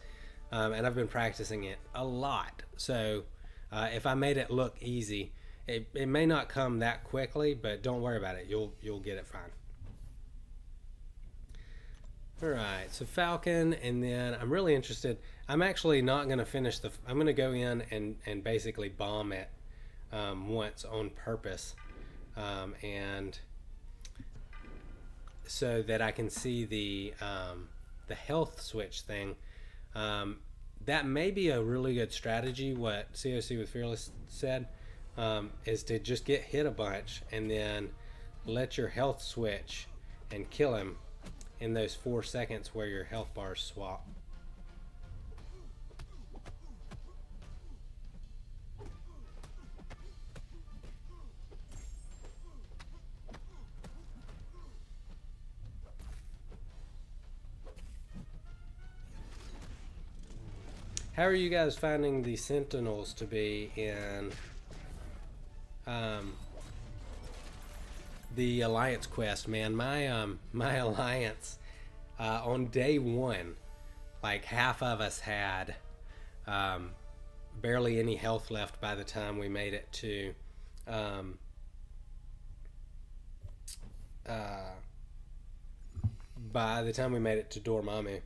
And I've been practicing it a lot. So if I made it look easy, it may not come that quickly, but don't worry about it. You'll get it fine. All right, so Falcon, and then I'm really interested. I'm actually not going to finish I'm going to go in and basically bomb it once on purpose, and so that I can see the health switch thing. That may be a really good strategy. What COC with Fearless said is to just get hit a bunch and then let your health switch and kill him in those 4 seconds where your health bars swap. How are you guys finding the Sentinels to be in the Alliance quest, man? My Alliance on day 1, like half of us had barely any health left by the time we made it to Dormammu.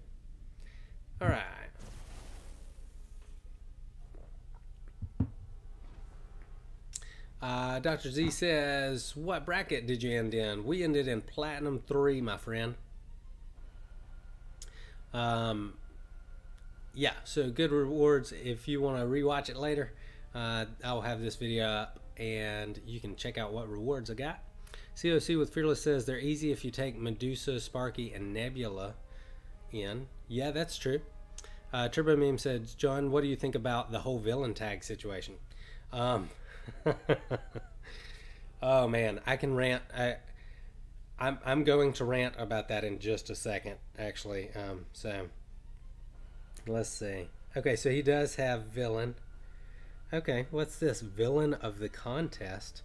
All right. Dr. Z says, what bracket did you end in? We ended in Platinum 3, my friend. Yeah, so good rewards. If you want to rewatch it later, I'll have this video up and you can check out what rewards I got. COC with Fearless says, they're easy if you take Medusa, Sparky, and Nebula in. Yeah, that's true. Turbo Meme said, John, what do you think about the whole villain tag situation? Oh man, I can rant. I'm going to rant about that in just a second, actually. So let's see. Okay, so he does have villain. Okay, what's this? Villain of the contest.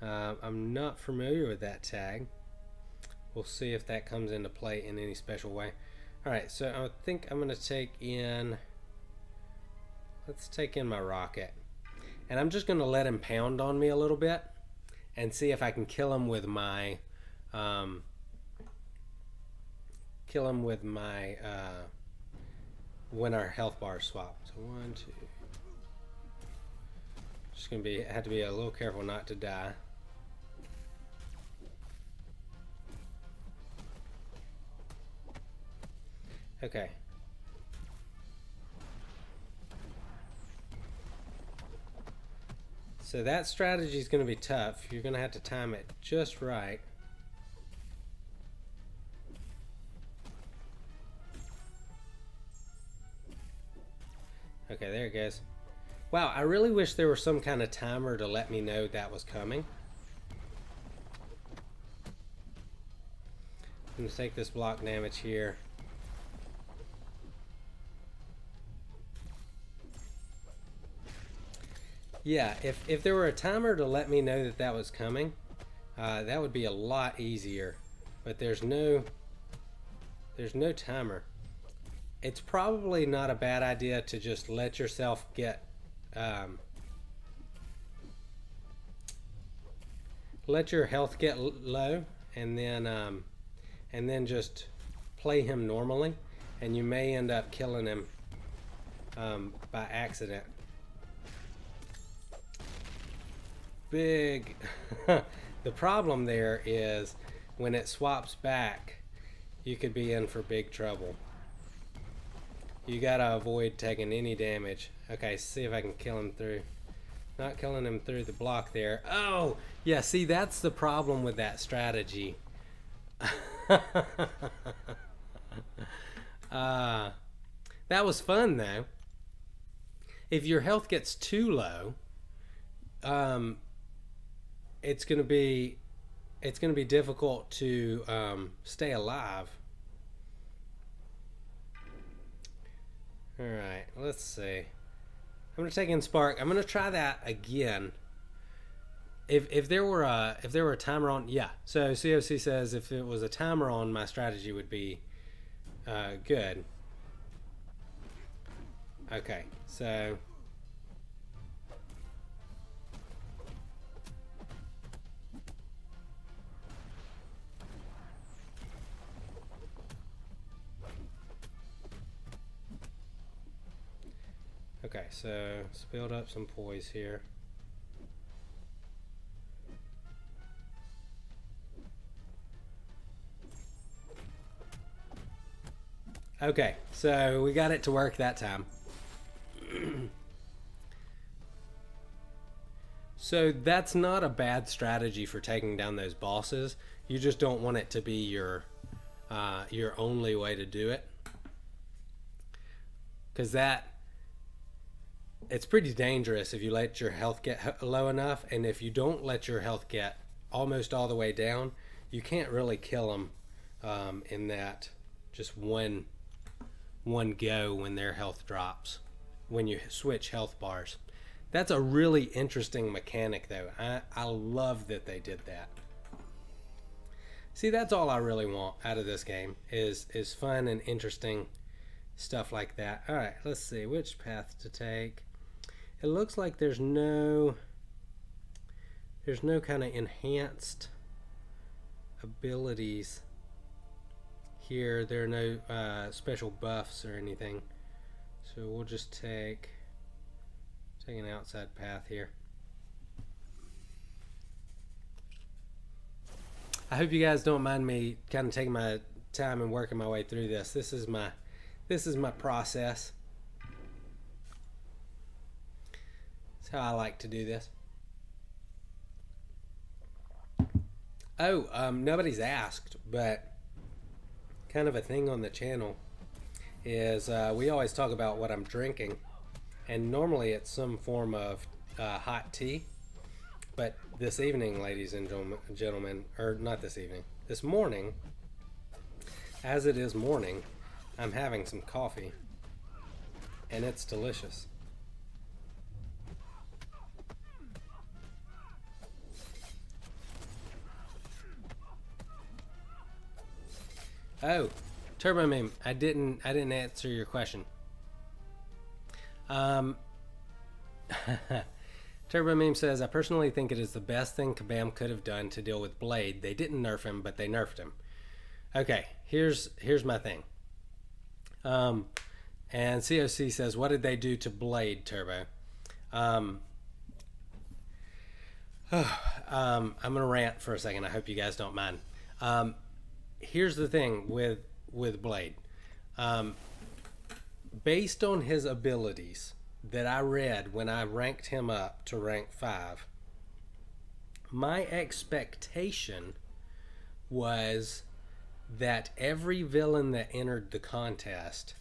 I'm not familiar with that tag. We'll see if that comes into play in any special way. All right, so I think I'm going to take in. Let's take in my rocket. And I'm just going to let him pound on me a little bit and see if I can kill him with my when our health bars swap. So 1, 2. Just going to have to be a little careful not to die. Okay. So that strategy is going to be tough. You're going to have to time it just right. Okay, there it goes. Wow, I really wish there was some kind of timer to let me know that was coming. I'm going to take this block damage here. Yeah, if there were a timer to let me know that that was coming, that would be a lot easier. But there's no timer. It's probably not a bad idea to just let yourself get let your health get low, and then and then just play him normally, and you may end up killing him by accident. Big the problem there is when it swaps back, you could be in for big trouble. You gotta avoid taking any damage. Okay, see if I can kill him through. Not killing him through the block there. Oh, yeah, see, that's the problem with that strategy. That was fun, though. If your health gets too low, it's gonna be difficult to stay alive. All right, let's see. I'm gonna take in Spark. I'm gonna try that again. If there were a timer on, yeah. So COC says if it was a timer on, my strategy would be good. Okay, so let's build up some poise here. Okay, so we got it to work that time. So that's not a bad strategy for taking down those bosses. You just don't want it to be your only way to do it, because it's pretty dangerous if you let your health get low enough, and if you don't let your health get almost all the way down, you can't really kill them in that just one go when their health drops, when you switch health bars. That's a really interesting mechanic, though. I love that they did that. See, that's all I really want out of this game is fun and interesting stuff like that. All right, let's see which path to take. It looks like there's no kind of enhanced abilities here. There are no special buffs or anything, so we'll just take an outside path here. I hope you guys don't mind me kind of taking my time and working my way through this. This is my process. That's how I like to do this. Oh, nobody's asked, but kind of a thing on the channel is we always talk about what I'm drinking, and normally it's some form of hot tea, but this evening, ladies and gentlemen, or not this evening, this morning, as it is morning, I'm having some coffee, and it's delicious. Oh, Turbo Meme, I didn't answer your question. Turbo Meme says, I personally think it is the best thing Kabam could have done to deal with Blade. They didn't nerf him, but they nerfed him. Okay, here's my thing. And COC says, what did they do to Blade, Turbo? I'm gonna rant for a second. I hope you guys don't mind. Here's the thing with Blade. Based on his abilities that I read when I ranked him up to rank 5, my expectation was that every villain that entered the contest,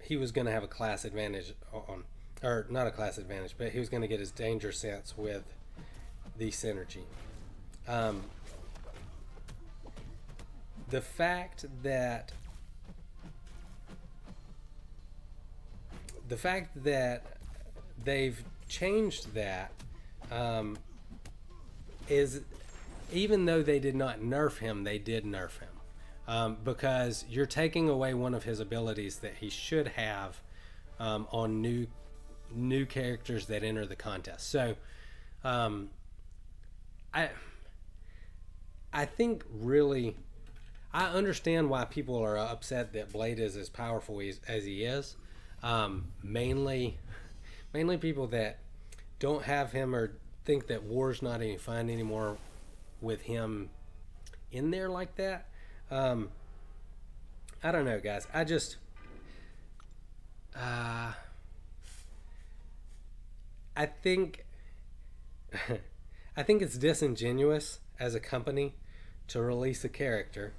he was going to have a class advantage on, or not a class advantage, but he was going to get his danger sense with the synergy. The fact that they've changed that is, even though they did not nerf him, they did nerf him, because you're taking away one of his abilities that he should have on new characters that enter the contest. So I think really I understand why people are upset that Blade is as powerful as he is. Mainly people that don't have him or think that war's not any fun anymore with him in there like that. I don't know, guys. I think I think it's disingenuous as a company to release a character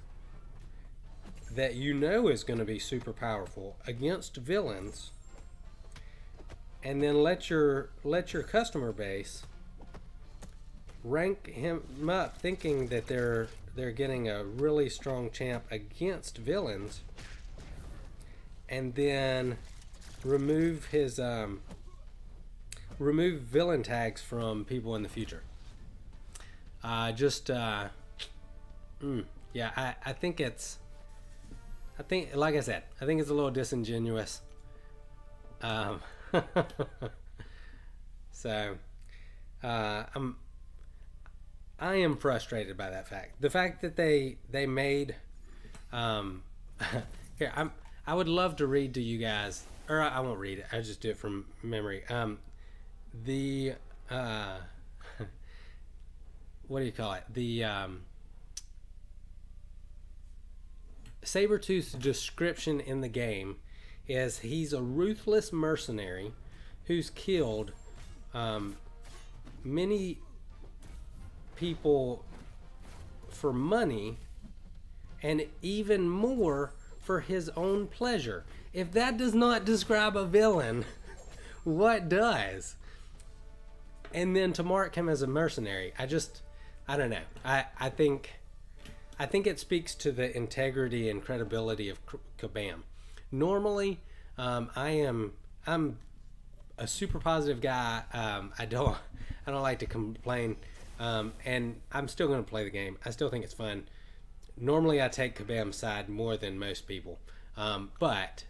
that you know is going to be super powerful against villains, and then let your customer base rank him up thinking that they're getting a really strong champ against villains, and then remove his remove villain tags from people in the future. Yeah, I think it's, like I said, I think it's a little disingenuous. So I am frustrated by that fact. The fact that they made here, I would love to read to you guys, or I won't read it. I just do it from memory. The what do you call it? The Sabretooth's description in the game is he's a ruthless mercenary who's killed many people for money, and even more for his own pleasure. If that does not describe a villain, what does? And then to mark him as a mercenary, I don't know. I think it speaks to the integrity and credibility of Kabam. Normally, I'm a super positive guy. I don't like to complain, and I'm still going to play the game. I still think it's fun. Normally, I take Kabam's side more than most people, but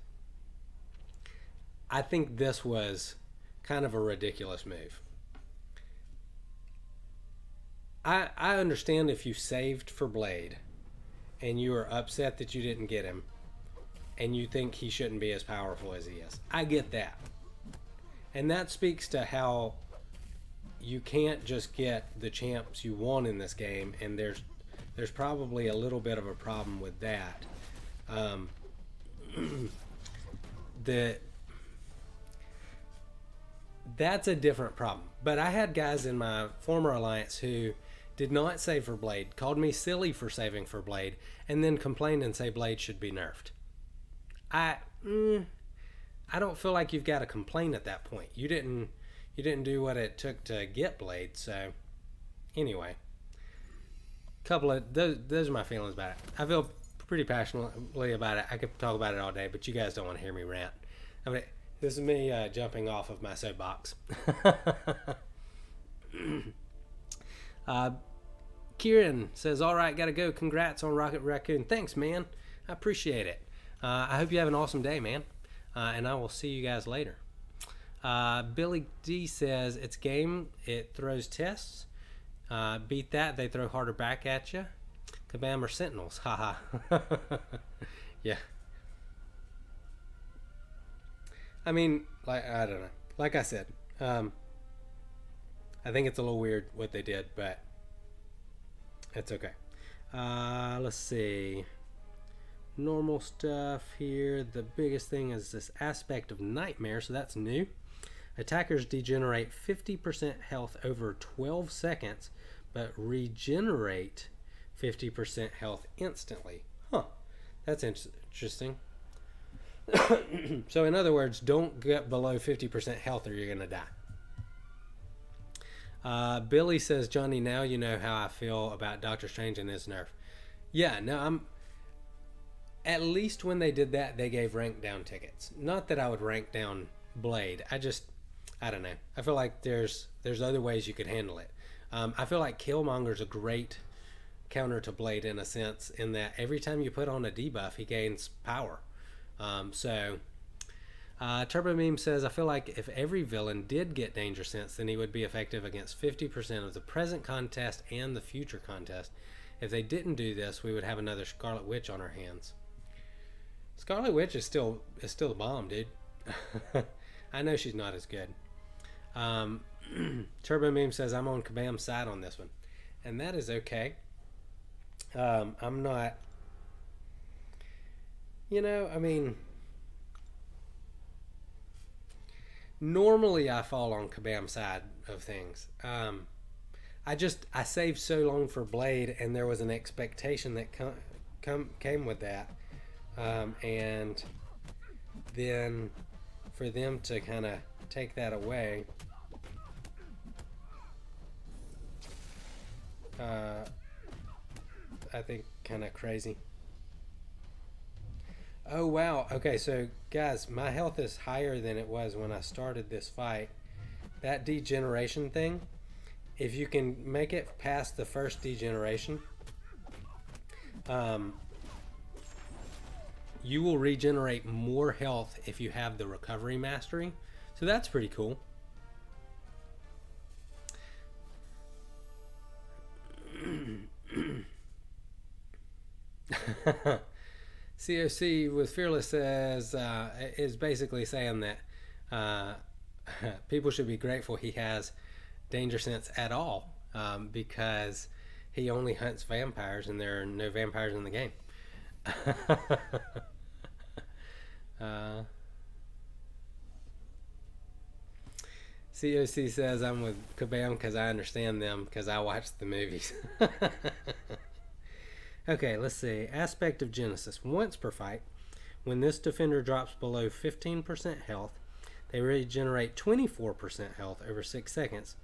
I think this was kind of a ridiculous move. I understand if you saved for Blade and you are upset that you didn't get him and you think he shouldn't be as powerful as he is. I get that. And that speaks to how you can't just get the champs you want in this game, and there's probably a little bit of a problem with that. That's a different problem. But I had guys in my former alliance who did not save for Blade, called me silly for saving for Blade, and then complained and say Blade should be nerfed. I don't feel like you've got to complain at that point. You didn't do what it took to get Blade. So anyway, those are my feelings about it. I feel pretty passionately about it. I could talk about it all day, but you guys don't want to hear me rant. I mean, this is me jumping off of my soapbox. Kieran says, all right, gotta go. Congrats on Rocket Raccoon. Thanks, man. I appreciate it. I hope you have an awesome day, man. And I will see you guys later. Billy D says, it's game. It throws tests. Beat that. They throw harder back at you. Kabam or Sentinels. Haha. Yeah. I mean, I don't know. Like I said, I think it's a little weird what they did, but it's okay. Let's see. Normal stuff here. The biggest thing is this aspect of nightmare, so that's new. Attackers degenerate 50% health over 12 seconds, but regenerate 50% health instantly. Huh. That's interesting. So in other words, don't get below 50% health or you're going to die. Billy says, Johnny, now you know how I feel about Doctor Strange and his nerf. Yeah, no, at least when they did that, they gave rank down tickets. Not that I would rank down Blade. I don't know. I feel like there's other ways you could handle it. I feel like Killmonger's a great counter to Blade in a sense, in that every time you put on a debuff, he gains power. Turbo Meme says, I feel like if every villain did get Danger Sense, then he would be effective against 50% of the present contest and the future contest, If they didn't do this, we would have another Scarlet Witch on our hands. Scarlet Witch is still the bomb, dude. I know she's not as good. Turbo Meme says I'm on Kabam's side on this one, and that is okay. I'm not, you know, I mean, normally I fall on Kabam's side of things. I saved so long for Blade, and there was an expectation that came with that, and then for them to kind of take that away, I think kind of crazy. Oh wow, okay, so guys, my health is higher than it was when I started this fight. That degeneration thing, if you can make it past the first degeneration, you will regenerate more health if you have the recovery mastery. So that's pretty cool. COC with Fearless says is basically saying that people should be grateful he has danger sense at all, because he only hunts vampires and there are no vampires in the game. COC says I'm with Kabam because I understand them because I watched the movies. Okay, let's see. Aspect of Genesis. Once per fight, when this defender drops below 15% health, they regenerate 24% health over 6 seconds,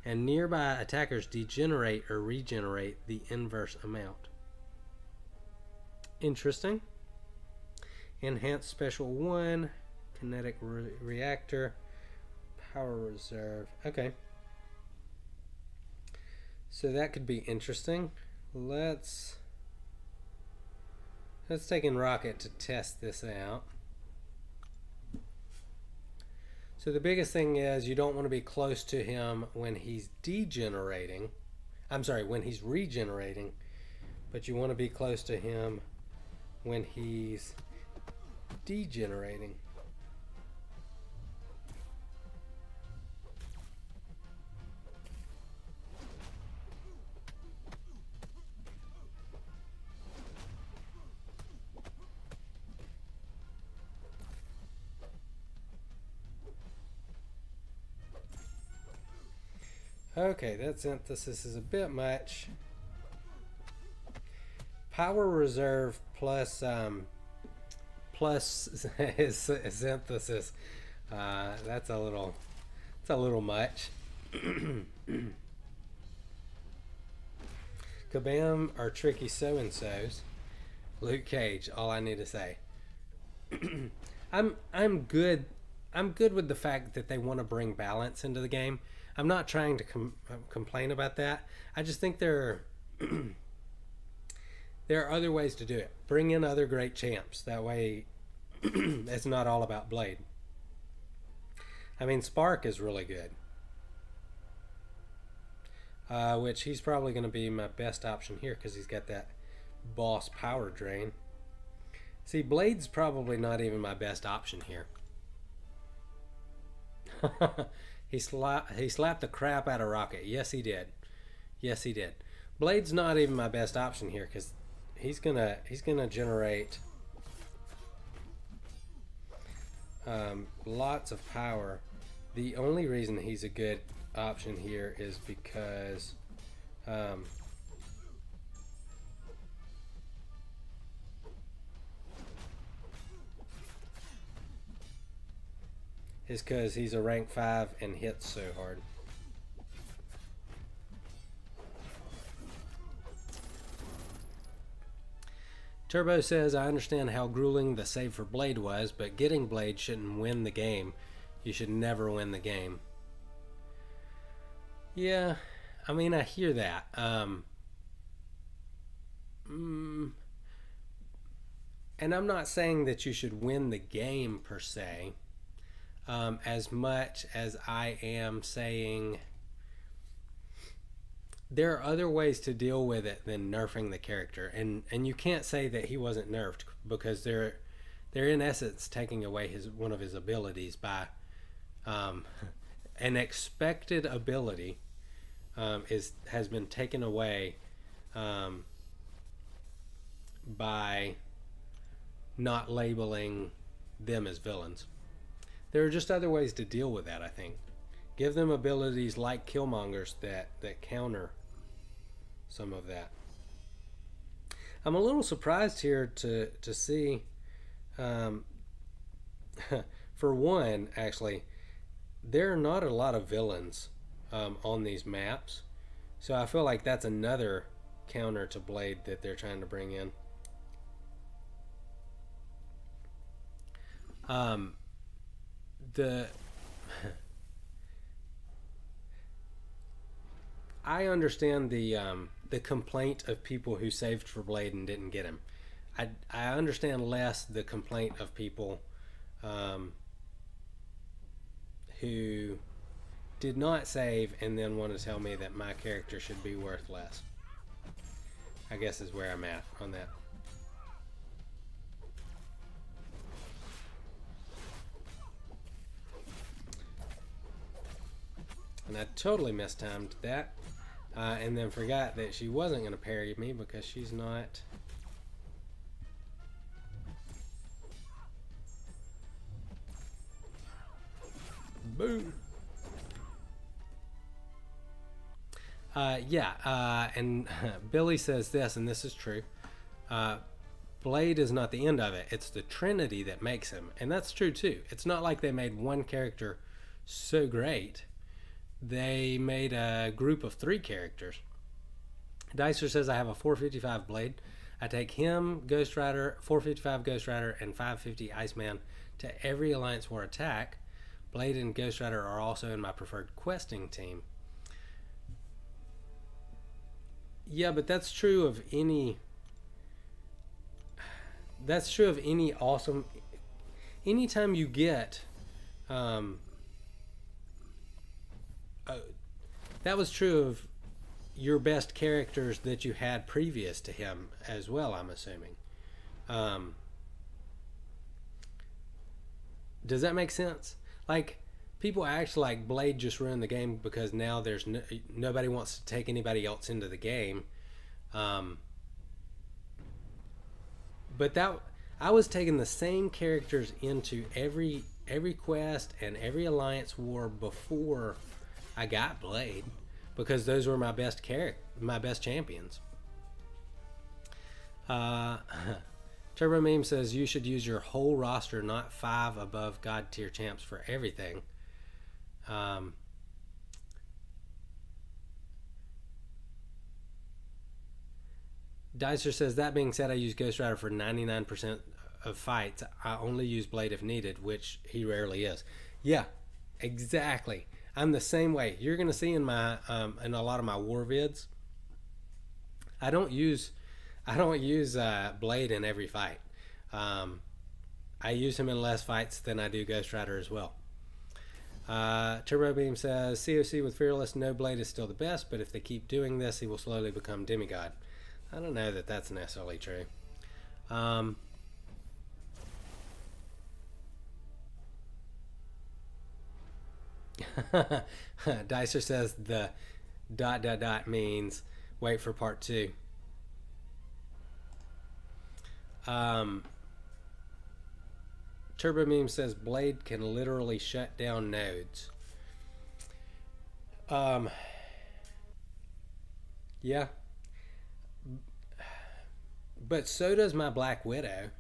and nearby attackers degenerate or regenerate the inverse amount. Interesting. Enhanced Special 1, Kinetic Reactor, Power Reserve. Okay. So that could be interesting. Let's take in Rocket to test this out. So the biggest thing is you don't want to be close to him when he's degenerating. I'm sorry, when he's regenerating, but you want to be close to him when he's degenerating. Okay, that synthesis is a bit much. Power reserve plus his synthesis. That's a little much. Kabam are tricky so-and-sos. Luke Cage, all I need to say. I'm good with the fact that they want to bring balance into the game. I'm not trying to complain about that. I just think there are other ways to do it. Bring in other great champs. That way it's not all about Blade. I mean, Spark is really good. Which he's probably going to be my best option here because he's got that boss power drain. See, Blade's probably not even my best option here. He slapped the crap out of Rocket. Yes, he did. Yes, he did. Blade's not even my best option here because he's gonna generate lots of power. The only reason he's a good option here is because he's a rank 5 and hits so hard. Turbo says, I understand how grueling the save for Blade was, but getting Blade shouldn't win the game. You should never win the game. Yeah, I mean, I hear that. And I'm not saying that you should win the game per se, as much as I am saying there are other ways to deal with it than nerfing the character, and you can't say that he wasn't nerfed, because they're in essence taking away one of his abilities by an expected ability has been taken away by not labeling them as villains. There are just other ways to deal with that, I think. Give them abilities like Killmonger's that counter some of that. I'm a little surprised here to see, for one, actually, there are not a lot of villains on these maps. So I feel like that's another counter to Blade that they're trying to bring in. I understand the complaint of people who saved for Blade and didn't get him. I understand less the complaint of people who did not save and then want to tell me that my character should be worth less. I guess is where I'm at on that. And I totally mistimed that, and then forgot that she wasn't going to parry me because she's not. Boom. And Billy says this, and this is true. Blade is not the end of it. It's the Trinity that makes him. And that's true too. It's not like they made one character so great. They made a group of 3 characters. Dicer says I have a 455 Blade. I take him, Ghost Rider, 455 Ghost Rider, and 550 Iceman to every Alliance War attack. Blade and Ghost Rider are also in my preferred questing team. Yeah, but that's true of any. That's true of any awesome. Anytime you get. That was true of your best characters that you had previous to him as well, I'm assuming. Does that make sense? Like, people act like Blade just ruined the game because now there's nobody wants to take anybody else into the game. But that I was taking the same characters into every quest and every Alliance War before I got Blade, because those were my best champions. Turbo Meme says you should use your whole roster, not 5 above God tier champs for everything. Dicer says, that being said, I use Ghost Rider for 99% of fights. I only use Blade if needed, which he rarely is. Yeah, exactly. I'm the same way. You're gonna see in my in a lot of my war vids, I don't use Blade in every fight. I use him in less fights than I do Ghost Rider as well. Turbo Beam says COC with Fearless, no Blade is still the best, but if they keep doing this, he will slowly become demigod. I don't know that that's necessarily true. Dicer says the ... means wait for part 2. Turbo Meme says Blade can literally shut down nodes. Yeah. But so does my Black Widow,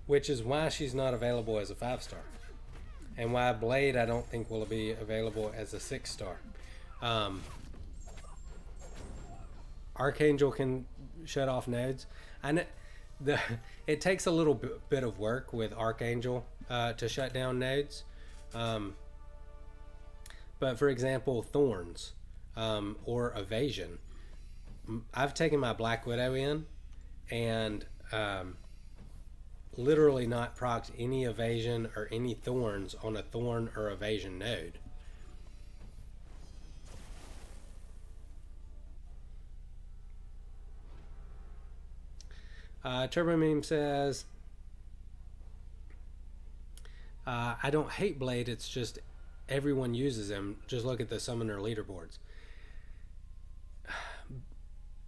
which is why she's not available as a 5-star. And why Blade I don't think will be available as a 6-star. Archangel can shut off nodes. I know it takes a little bit of work with Archangel to shut down nodes. But for example, Thorns or Evasion. I've taken my Black Widow in and literally not procced any Evasion or any Thorns on a Thorn or Evasion node. Turbo Meme says, I don't hate Blade, it's just everyone uses him. Just look at the summoner leaderboards.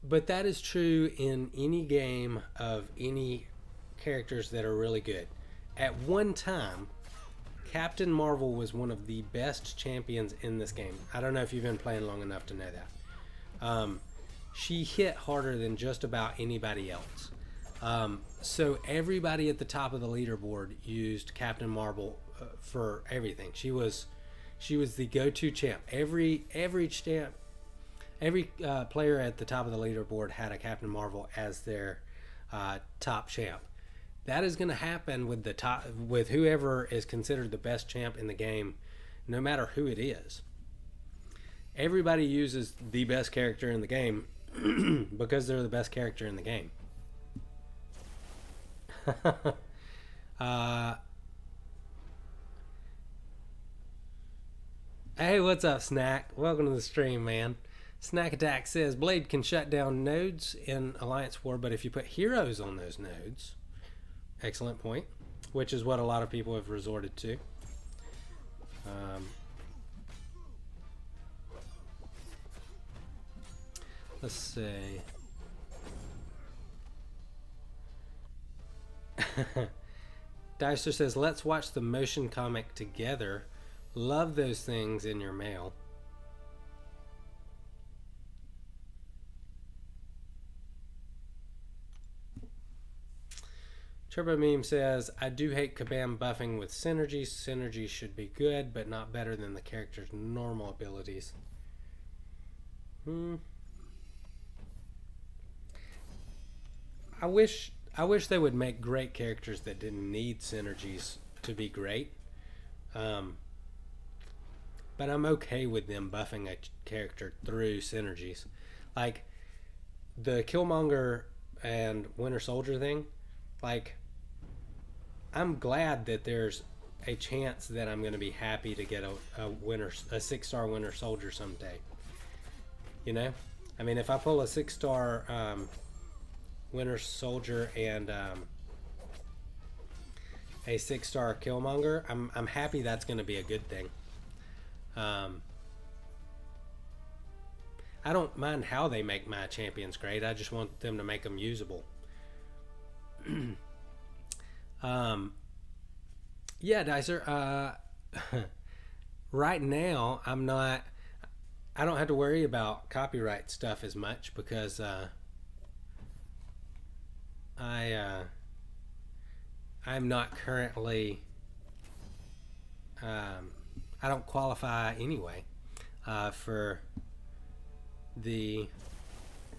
But that is true in any game of any characters that are really good. At one time, Captain Marvel was one of the best champions in this game. I don't know if you've been playing long enough to know that. She hit harder than just about anybody else. So everybody at the top of the leaderboard used Captain Marvel for everything. She was the go-to champ. Every player at the top of the leaderboard had a Captain Marvel as their top champ. That is going to happen with whoever is considered the best champ in the game, no matter who it is. Everybody uses the best character in the game because they're the best character in the game. Hey, what's up, Snack? Welcome to the stream, man. Snack Attack says Blade can shut down nodes in Alliance War, but if you put heroes on those nodes, excellent point, which is what a lot of people have resorted to. Let's see. Dicer says, let's watch the motion comic together. Love those things in your mail. Turbo Meme says, I do hate Kabam buffing with synergies. Synergies should be good, but not better than the character's normal abilities. I wish they would make great characters that didn't need synergies to be great. But I'm okay with them buffing a character through synergies. Like the Killmonger and Winter Soldier thing, like I'm glad that there's a chance that I'm going to be happy to get a 6-star Winter Soldier someday. You know? I mean, if I pull a 6-star Winter Soldier and a 6-star Killmonger, I'm happy that's going to be a good thing. I don't mind how they make my champions great. I just want them to make them usable. Yeah, Dicer. Right now, I don't have to worry about copyright stuff as much because I'm not currently. I don't qualify anyway to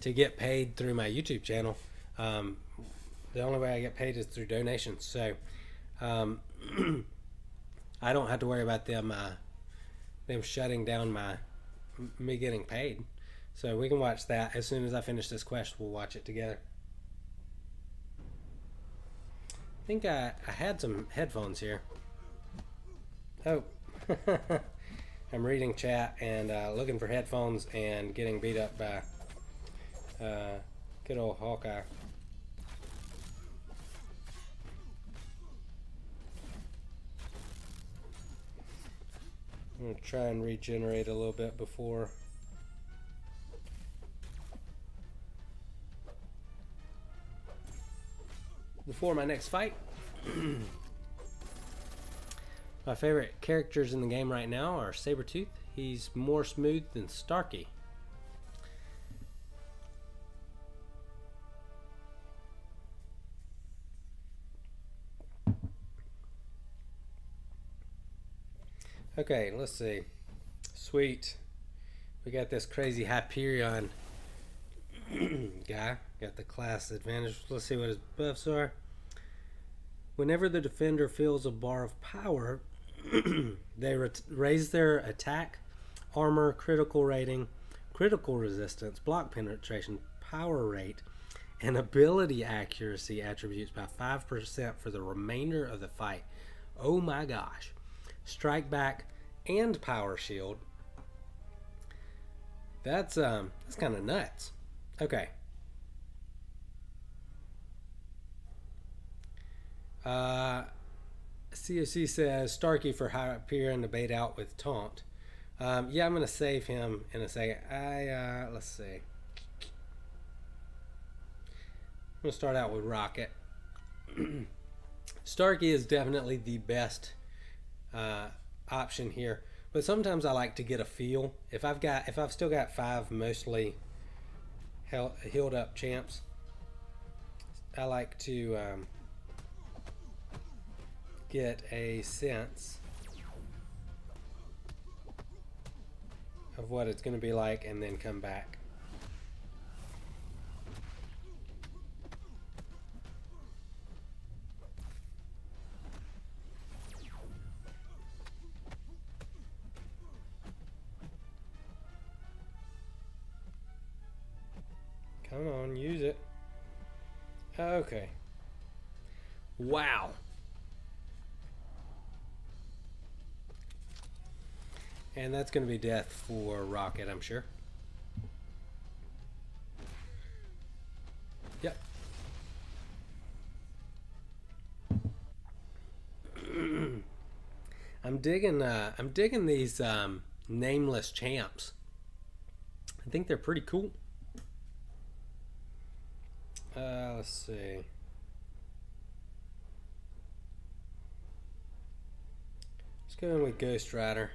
get paid through my YouTube channel. The only way I get paid is through donations. So I don't have to worry about them shutting down me getting paid. So we can watch that as soon as I finish this quest. We'll watch it together. I think I had some headphones here. Oh. I'm reading chat and looking for headphones and getting beat up by good old Hawkeye. I'm going to try and regenerate a little bit before my next fight. My favorite characters in the game right now are Sabretooth. He's more smooth than Starkey. Okay, let's see. Sweet. We got this crazy Hyperion guy. Got the class advantage. Let's see what his buffs are. Whenever the defender feels a bar of power, they raise their attack, armor, critical rating, critical resistance, block penetration, power rate, and ability accuracy attributes by 5% for the remainder of the fight. Oh my gosh. Strike back and power shield. That's kind of nuts. Okay. COC says Starkey for Hyperion to bait out with taunt. Yeah, I'm gonna save him in a second. Let's see. I'm gonna start out with Rocket. Starkey is definitely the best option here, but sometimes I like to get a feel. If I've still got 5 mostly healed up champs, I like to get a sense of what it's going to be like and then come back. Come on, use it. Okay. Wow. And that's going to be death for Rocket, I'm sure. Yep. I'm digging these nameless champs. I think they're pretty cool. Let's see. Let's go in with Ghost Rider.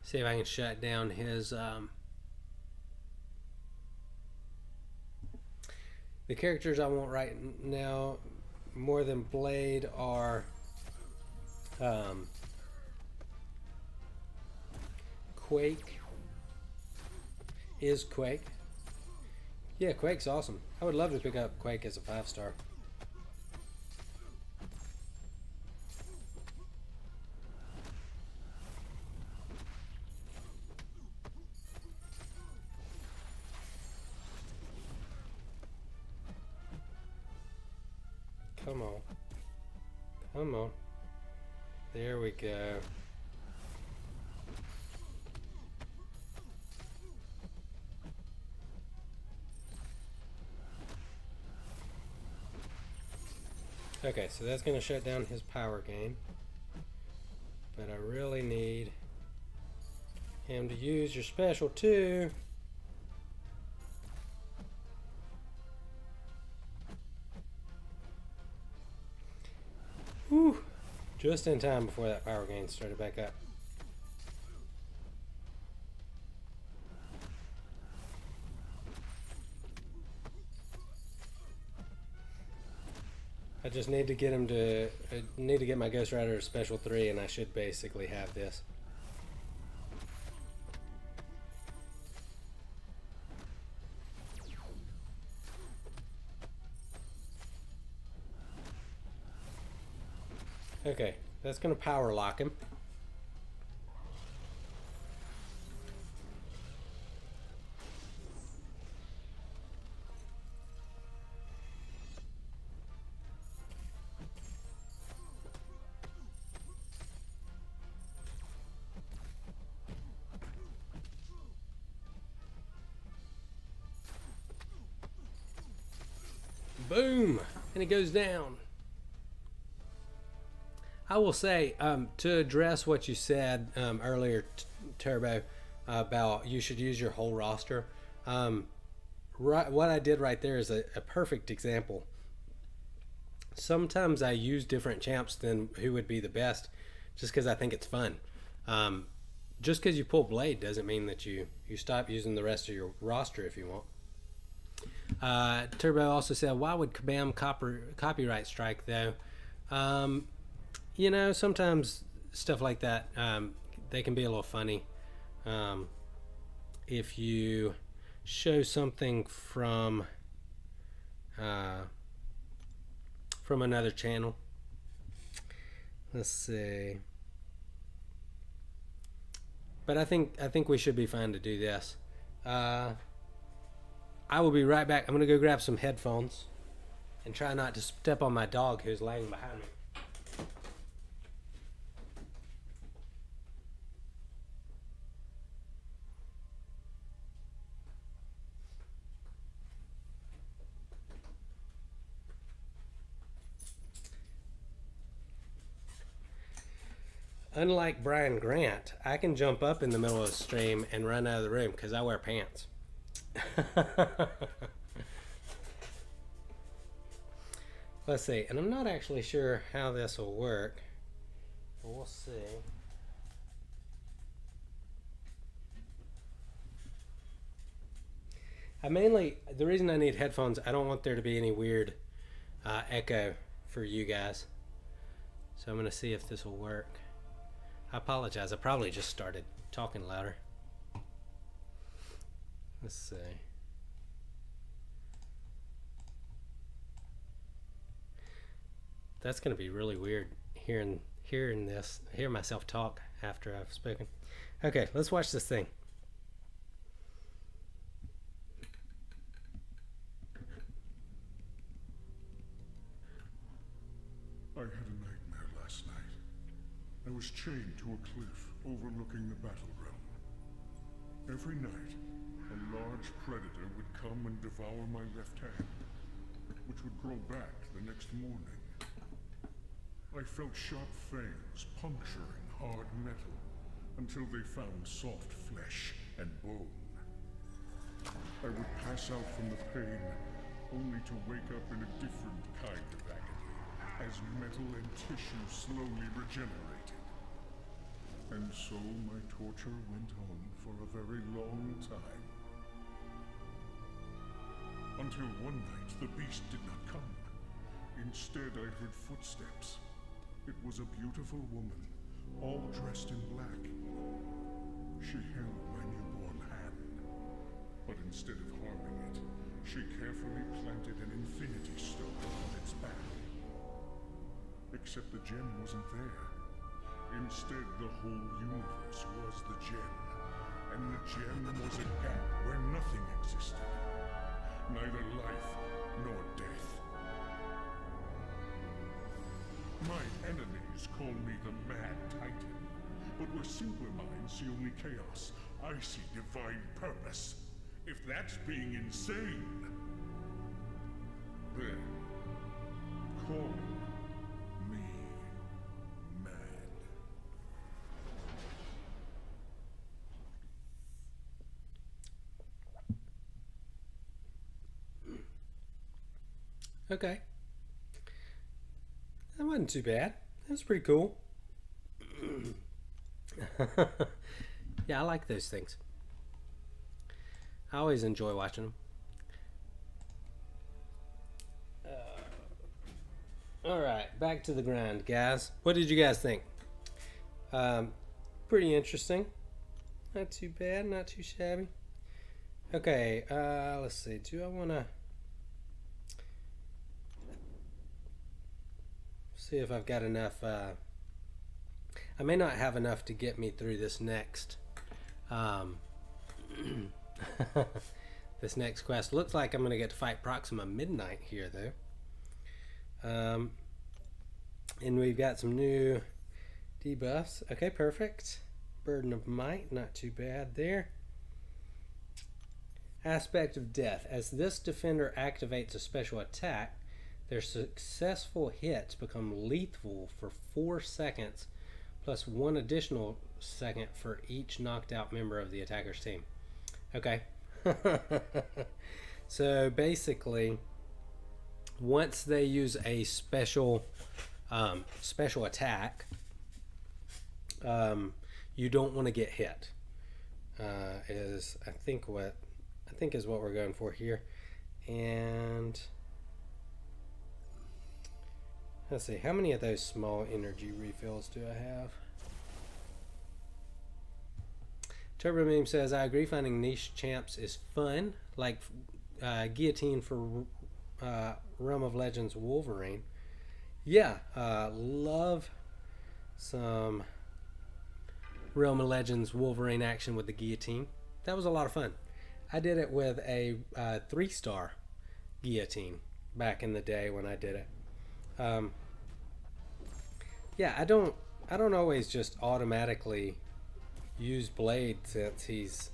See if I can shut down his the characters I want right now more than Blade are Quake. Is Quake. Yeah, Quake's awesome. I would love to pick up Quake as a 5-star. Come on. Come on. There we go. Okay, so that's going to shut down his power gain. But I really need him to use your special too. Whew. Just in time before that power gain started back up. I just need to get him to, I need to get my Ghost Rider to special 3 and I should basically have this. Okay, that's going to power lock him. Boom! And it goes down. I will say, to address what you said earlier, Turbo, about you should use your whole roster. What I did right there is a perfect example. Sometimes I use different champs than who would be the best just because I think it's fun. Just because you pull Blade doesn't mean that you stop using the rest of your roster if you want. Turbo also said, why would Kabam copyright strike though? You know, sometimes stuff like that, they can be a little funny. If you show something from another channel. Let's see. But I think we should be fine to do this. I will be right back. I'm going to go grab some headphones and try not to step on my dog who's laying behind me. unlike Brian Grant, I can jump up in the middle of the stream and run out of the room because I wear pants. Let's see, and I'm not actually sure how this will work, but we'll see. The reason I need headphones, I don't want there to be any weird echo for you guys. So I'm going to see if this will work. I apologize, I probably just started talking louder. Let's see. That's going to be really weird hearing myself talk after I've spoken. Okay, let's watch this thing. I had a nightmare last night. I was chained to a cliff overlooking the battle realm. Every night, a large predator would come and devour my left hand, which would grow back the next morning. I felt sharp fangs puncturing hard metal until they found soft flesh and bone. I would pass out from the pain, only to wake up in a different kind of agony, as metal and tissue slowly regenerated. And so my torture went on for a very long time. Until one night, the beast did not come. Instead, I heard footsteps. It was a beautiful woman, all dressed in black. She held my newborn hand, but instead of harming it, she carefully planted an infinity stone on its back. Except the gem wasn't there. Instead, the whole universe was the gem, and the gem was a gap where nothing existed. Neither life nor death. My enemies call me the Mad Titan, but where simpler minds see only chaos, I see divine purpose. If that's being insane, then call me mad. Okay. That wasn't too bad. That's pretty cool. Yeah, I like those things. I always enjoy watching them. All right, back to the grind, guys. What did you guys think? Pretty interesting. Not too bad, not too shabby. Okay, let's see. Do I want to see if I've got enough? I may not have enough to get me through this next this next quest. Looks like I'm going to get to fight Proxima Midnight here, though. And we've got some new debuffs. Okay, perfect. Burden of Might, not too bad there. Aspect of Death. As this defender activates a special attack, their successful hits become lethal for 4 seconds, plus 1 additional second for each knocked out member of the attacker's team. Okay. So basically, once they use a special attack, you don't want to get hit. Is I think is what we're going for here. And let's see, how many of those small energy refills do I have? Turbo Meme says, I agree, finding niche champs is fun, like Guillotine for Realm of Legends Wolverine. Yeah, love some Realm of Legends Wolverine action with the Guillotine. That was a lot of fun. I did it with a 3-star Guillotine back in the day when I did it. Yeah, I don't always just automatically use Blade since he's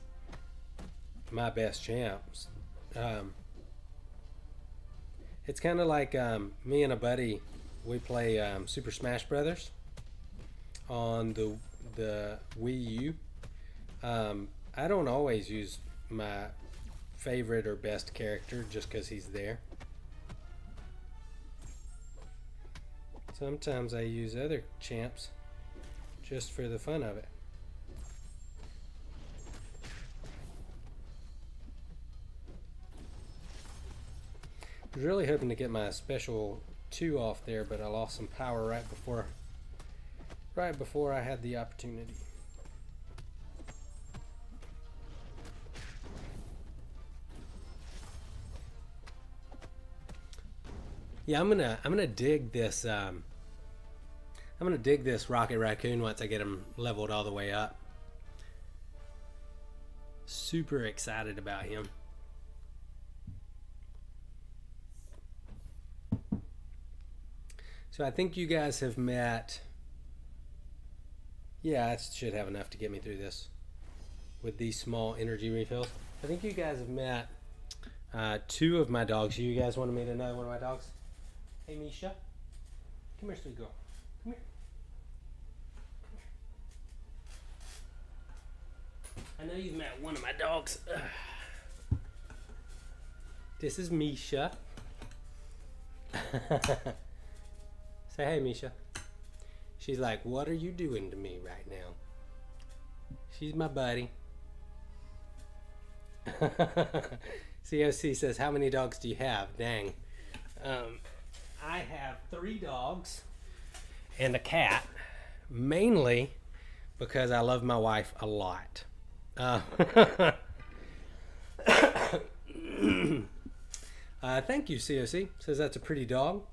my best champ. It's kind of like me and a buddy, we play Super Smash Brothers. on the Wii U. I don't always use my favorite or best character just because he's there. Sometimes I use other champs just for the fun of it. I was really hoping to get my special 2 off there, but I lost some power right before I had the opportunity. Yeah, I'm gonna dig this. I'm gonna dig this Rocket Raccoon once I get him leveled all the way up. Super excited about him. So I think you guys have met. Yeah, I should have enough to get me through this with these small energy refills. I think you guys have met 2 of my dogs. You guys wanted me to know one of my dogs? Hey, Misha. Come here, sweet girl. Come here. I know you've met one of my dogs. Ugh. This is Misha. Say hey, Misha. She's like, what are you doing to me right now? She's my buddy. COC says, how many dogs do you have? Dang. I have 3 dogs and a cat, mainly because I love my wife a lot. Thank you, COC. Says that's a pretty dog.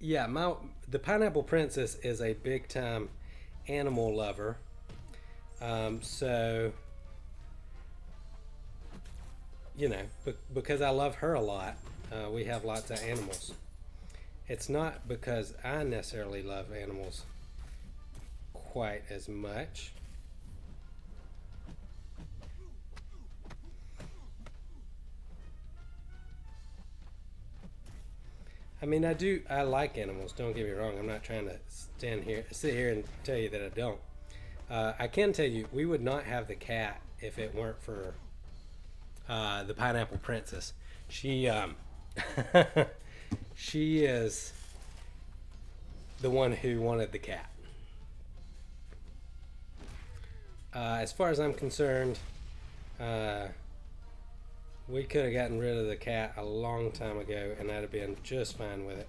Yeah, the Pineapple Princess is a big time animal lover. So, you know, because I love her a lot, we have lots of animals. It's not because I necessarily love animals quite as much. I mean, I like animals, don't get me wrong. I'm not trying to sit here and tell you that I don't. I can tell you, we would not have the cat if it weren't for the Pineapple Princess. She, she is the one who wanted the cat. As far as I'm concerned, we could have gotten rid of the cat a long time ago, and I'd have been just fine with it.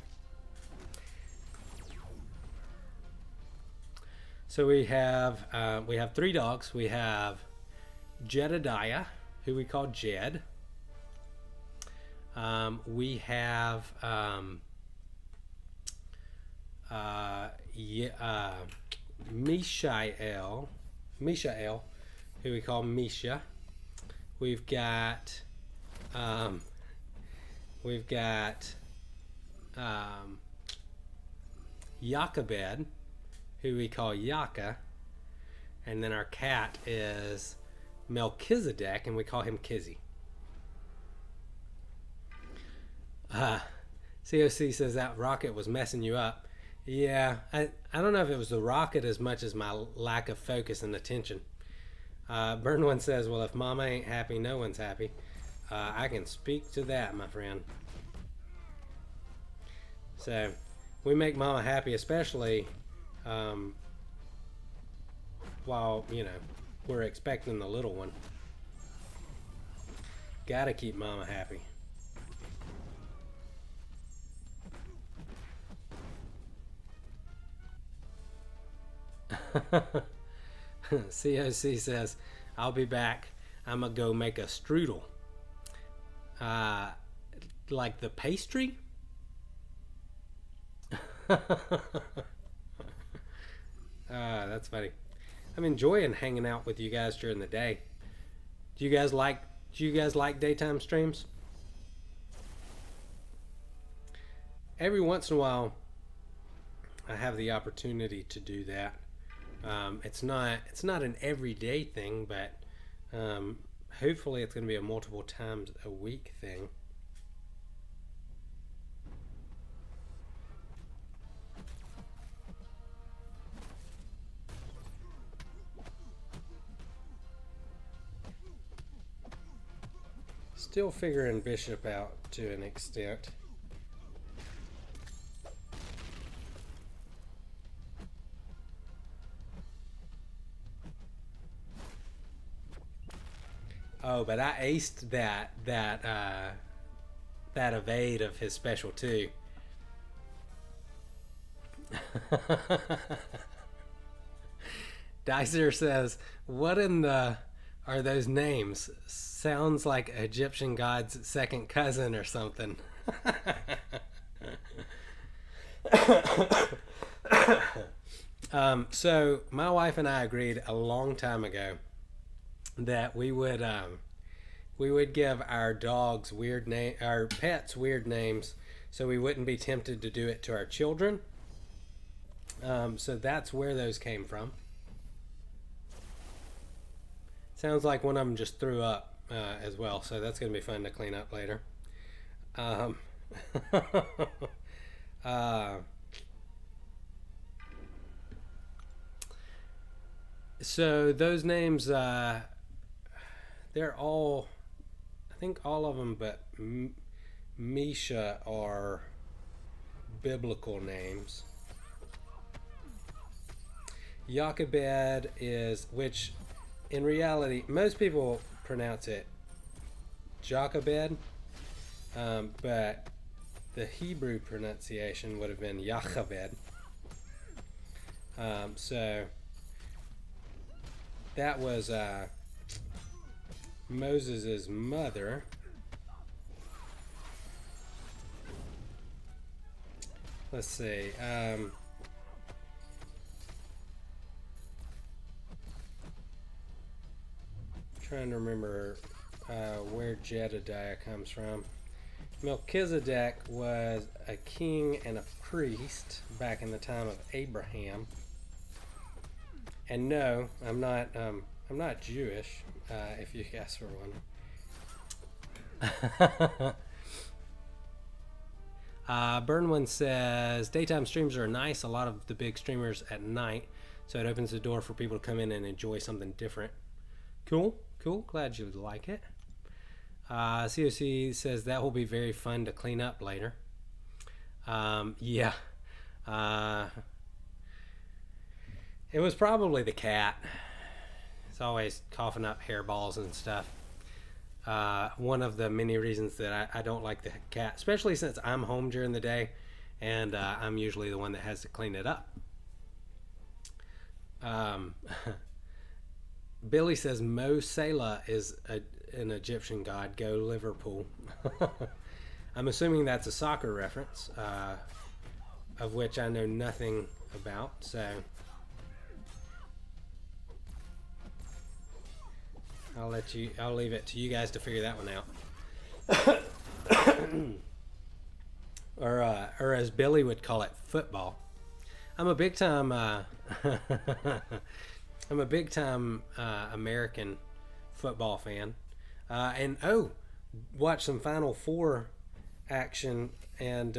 So we have 3 dogs. We have Jedediah, who we call Jed. We have Mishael, who we call Misha. We've got Yakabed, who we call Yaka, and then our cat is Melchizedek, and we call him Kizzy. COC says that rocket was messing you up. Yeah, I don't know if it was the rocket as much as my lack of focus and attention. Burn One says, well, if mama ain't happy, no one's happy. I can speak to that, my friend. So we make mama happy, especially while, you know, we're expecting the little one. Gotta keep mama happy. COC says, I'll be back. I'm gonna go make a strudel. Like the pastry? That's funny. I'm enjoying hanging out with you guys during the day. Do you guys like daytime streams? Every once in a while I have the opportunity to do that. It's not an everyday thing, but hopefully it's going to be a multiple times a week thing. Still figuring Bishop out to an extent. Oh, but I aced that evade of his special too. Dicer says, "What in the are those names? Sounds like Egyptian god's second cousin or something." So my wife and I agreed a long time ago that we would give our dogs our pets weird names, so we wouldn't be tempted to do it to our children. So that's where those came from. Sounds like one of them just threw up as well, so that's going to be fun to clean up later. So those names, they're all, I think all of them but Misha are biblical names. Jochebed is, which in reality, most people pronounce it Jochebed, but the Hebrew pronunciation would have been Jochebed. So that was Moses' mother. Let's see. Trying to remember where Jedediah comes from. Melchizedek was a king and a priest back in the time of Abraham. And no, I'm not Jewish, if you guys were wondering. Burnwin says, daytime streams are nice. A lot of the big streamers at night, so it opens the door for people to come in and enjoy something different. Cool. Glad you like it. COC says that will be very fun to clean up later. Yeah. It was probably the cat. It's always coughing up hairballs and stuff. One of the many reasons that I don't like the cat, especially since I'm home during the day and I'm usually the one that has to clean it up. Billy says Mo Salah is an Egyptian god. Go Liverpool. I'm assuming that's a soccer reference, of which I know nothing about, so I'll leave it to you guys to figure that one out. or as Billy would call it, football. I'm a big time American football fan, and watched some Final Four action and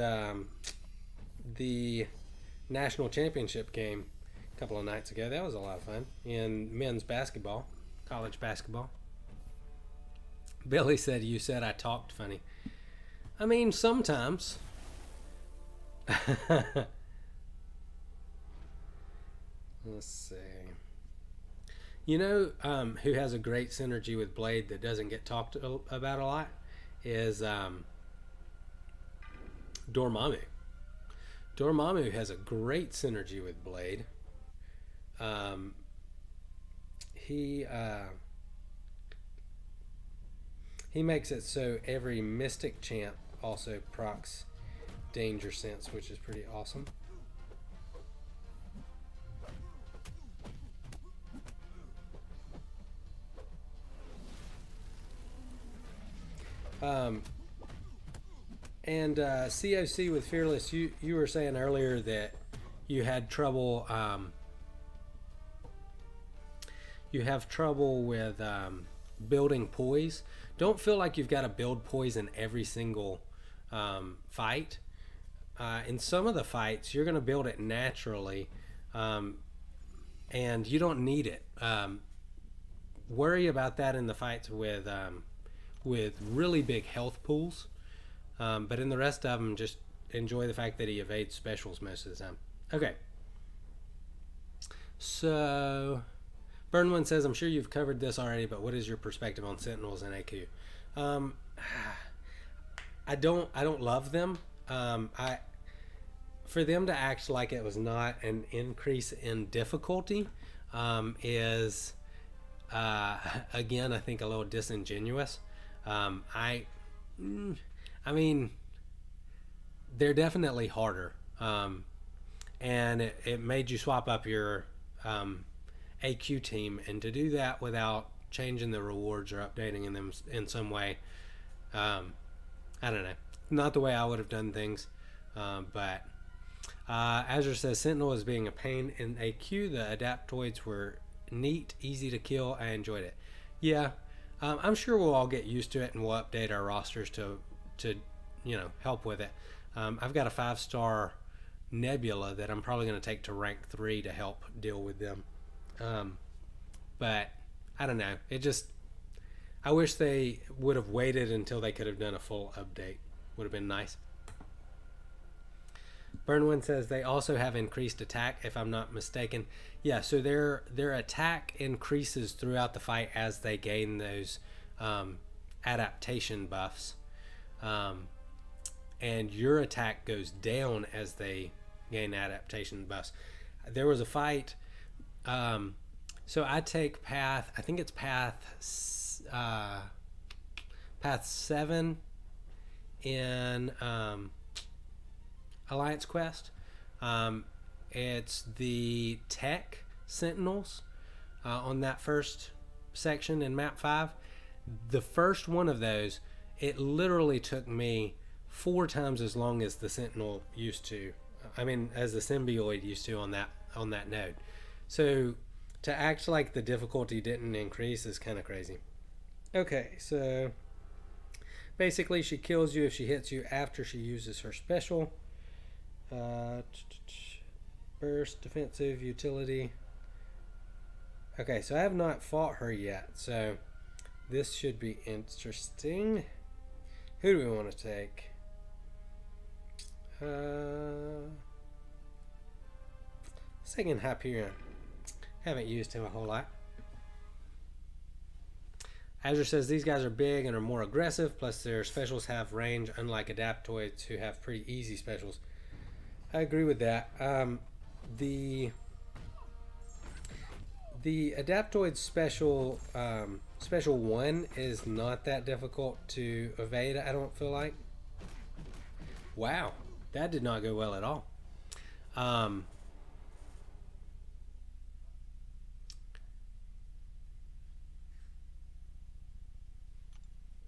the national championship game a couple of nights ago. That was a lot of fun in men's basketball. College basketball. Billy said, "You said I talked funny." I mean, sometimes. Let's see. You know who has a great synergy with Blade that doesn't get talked about a lot is Dormammu. Dormammu has a great synergy with Blade. He makes it so every Mystic champ also procs Danger Sense, which is pretty awesome. And COC with Fearless, you were saying earlier that you had trouble with building poise. Don't feel like you've got to build poise in every single fight. In some of the fights, you're going to build it naturally, and you don't need it. Worry about that in the fights with with really big health pools. But in the rest of them, just enjoy the fact that he evades specials most of the time. Okay. So, Burnwin says, I'm sure you've covered this already, but what is your perspective on Sentinels and AQ? I don't love them. For them to act like it was not an increase in difficulty is again, I think a little disingenuous. I mean, they're definitely harder, and it made you swap up your AQ team, and to do that without changing the rewards or updating them in some way, I don't know, not the way I would have done things, but Azure says Sentinel is being a pain in AQ. The adaptoids were neat, easy to kill. I enjoyed it. Yeah, I'm sure we'll all get used to it, and we'll update our rosters to help with it. I've got a 5-star Nebula that I'm probably going to take to rank 3 to help deal with them. But I don't know. I wish they would have waited until they could have done a full update. Would have been nice. Burnwin says they also have increased attack, if I'm not mistaken. Yeah, so their attack increases throughout the fight as they gain those adaptation buffs. And your attack goes down as they gain adaptation buffs. There was a fight. So I take path, I think it's path 7 in Alliance Quest. It's the Tech Sentinels on that first section in map 5. The first one of those, it literally took me 4 times as long as the Sentinel used to. I mean, as the Symbioid used to on that node. So to act like the difficulty didn't increase is kind of crazy. Okay, so basically she kills you if she hits you after she uses her special. Burst, defensive, utility. Okay, so I have not fought her yet, so this should be interesting. Who do we want to take? Second Hyperion. Haven't used him a whole lot. Azure says these guys are big and are more aggressive, plus their specials have range, unlike Adaptoids who have pretty easy specials. I agree with that. The Adaptoid special special 1 is not that difficult to evade, I don't feel like. Wow, that did not go well at all.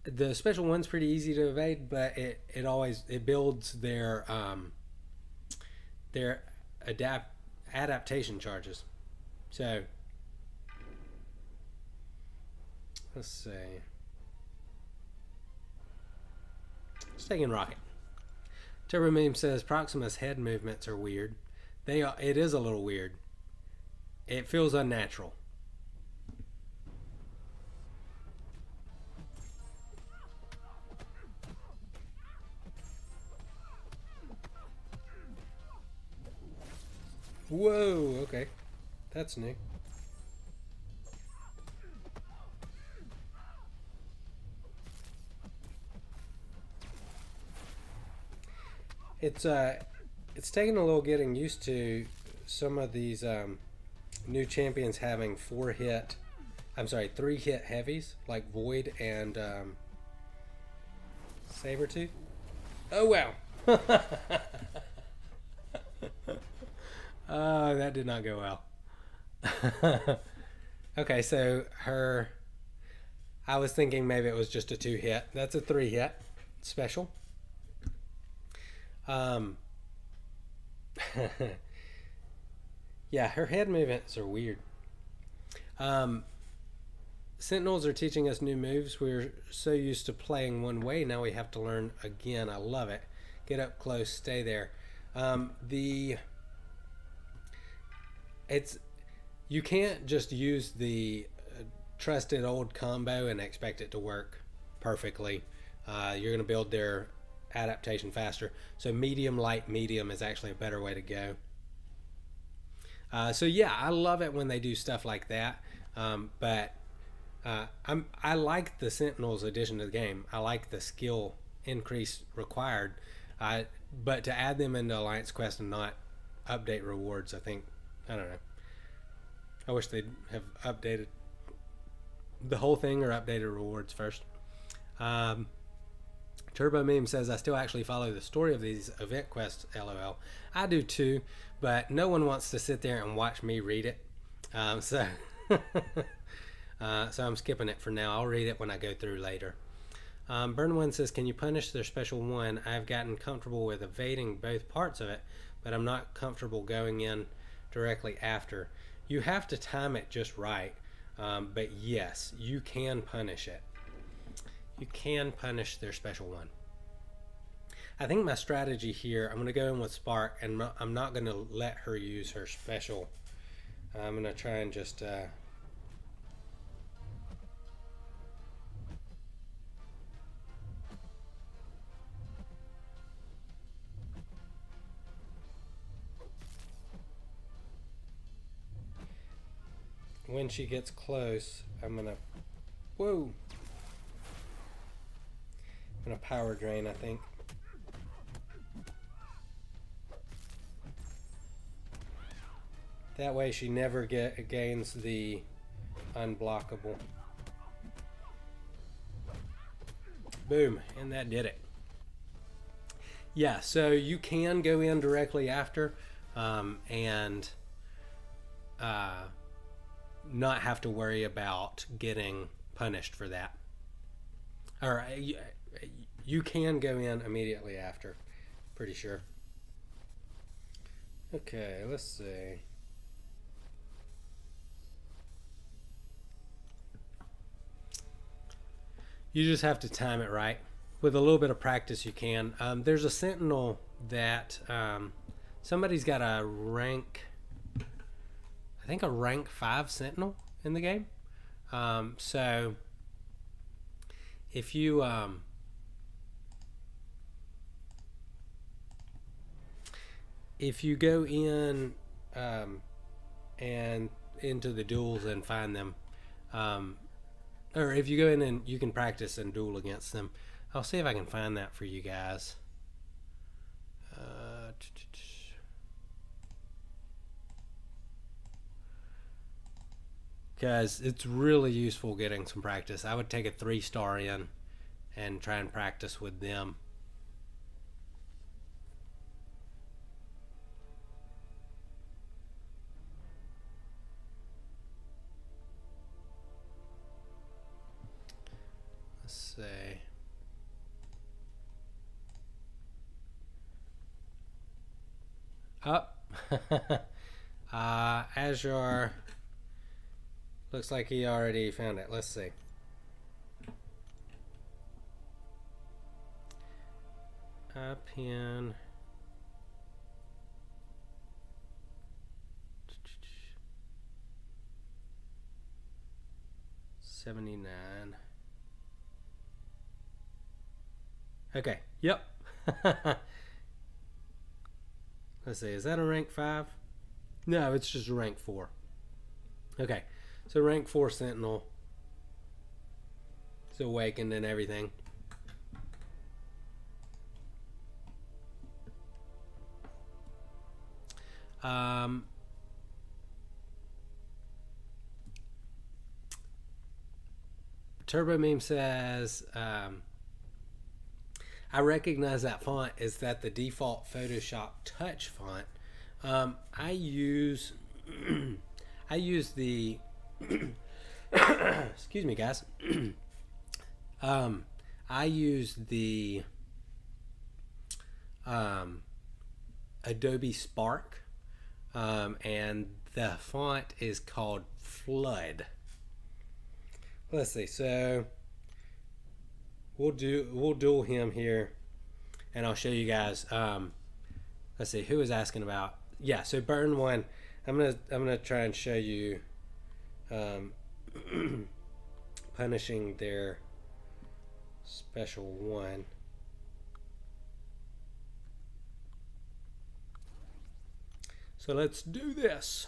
The special 1's pretty easy to evade, but it always builds their adaptation charges. So let's see. Let's take in Rocket. Turbo Meme says Proximus head movements are weird. It is a little weird. It feels unnatural. Whoa, okay. That's new. It's taken a little getting used to some of these new champions having 3-hit heavies like Void and Sabretooth. Oh wow. Oh, that did not go well. Okay, so I was thinking maybe it was just a 2-hit. That's a 3-hit special. Yeah, her head movements are weird. Sentinels are teaching us new moves. We're so used to playing one way, now we have to learn again. I love it. Get up close, stay there. You can't just use the trusted old combo and expect it to work. perfectly, you're going to build their adaptation faster. So medium, light, medium is actually a better way to go. So yeah, I love it when they do stuff like that. But I like the Sentinels addition to the game. I like the skill increase required. But to add them into Alliance Quest and not update rewards, I think, I don't know. I wish they'd have updated the whole thing or updated rewards first. Turbo Meme says, I still actually follow the story of these event quests, LOL. I do too, but no one wants to sit there and watch me read it. So I'm skipping it for now. I'll read it when I go through later. Burn One says, can you punish their special one? I've gotten comfortable with evading both parts of it, but I'm not comfortable going in directly after. You have to time it just right, but yes, you can punish it. You can punish their special one. I think my strategy here, I'm going to go in with Spark, and I'm not going to let her use her special. I'm going to try and just... when she gets close, I'm going to... Whoa! I'm going to power drain, I think. That way she never gains the unblockable. Boom, and that did it. Yeah, so you can go in directly after and not have to worry about getting punished for that. Or you can go in immediately after, pretty sure. Okay, let's see. You just have to time it right. With a little bit of practice, you can. There's a Sentinel that somebody's got a rank, I think a rank 5 Sentinel in the game. So if you go in and into the duels and find them, or if you go in and you can practice and duel against them. I'll see if I can find that for you guys. Because it's really useful getting some practice. I would take a 3-star in and try and practice with them. Let's see. Up. Azure. Looks like he already found it. Let's see. Pin. $79. Okay. Yep. Let's see. Is that a rank 5? No, it's just a rank 4. Okay. So rank 4 Sentinel. It's awakened and everything. Turbo Meme says, I recognize that font. Is that the default Photoshop Touch font? I use the excuse me, guys. I use the Adobe Spark, and the font is called Flood. Let's see. So we'll duel him here, and I'll show you guys. Let's see who is asking about. Yeah. So Burn One. I'm gonna try and show you punishing their special 1. So let's do this.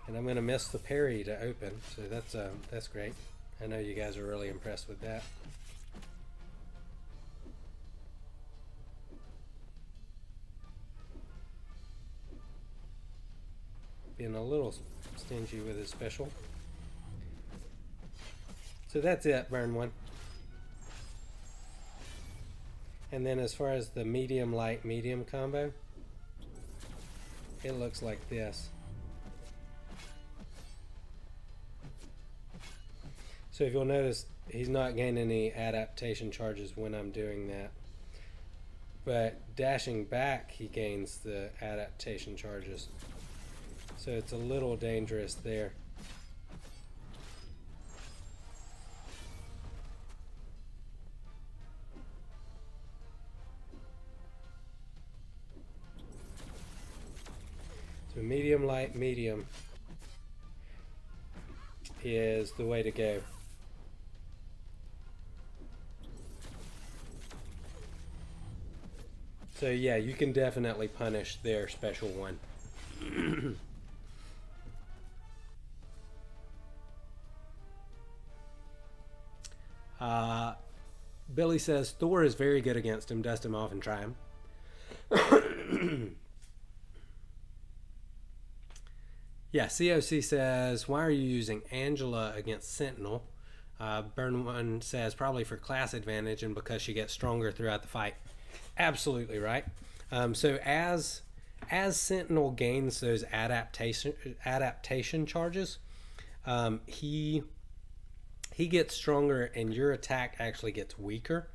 And I'm going to miss the parry to open, so that's great. I know you guys are really impressed with that. Being a little stingy with his special. So that's it, burn 1. And then as far as the medium, light, medium combo, it looks like this. So if you'll notice, he's not gaining any adaptation charges when I'm doing that. But dashing back, he gains the adaptation charges. So it's a little dangerous there. So medium, light, medium is the way to go. So yeah, you can definitely punish their special 1. Billy says Thor is very good against him. Dust him off and try him. Yeah, COC says, why are you using Angela against Sentinel? Burn 1 says probably for class advantage and because she gets stronger throughout the fight. Absolutely right. So as Sentinel gains those adaptation charges, he gets stronger and your attack actually gets weaker.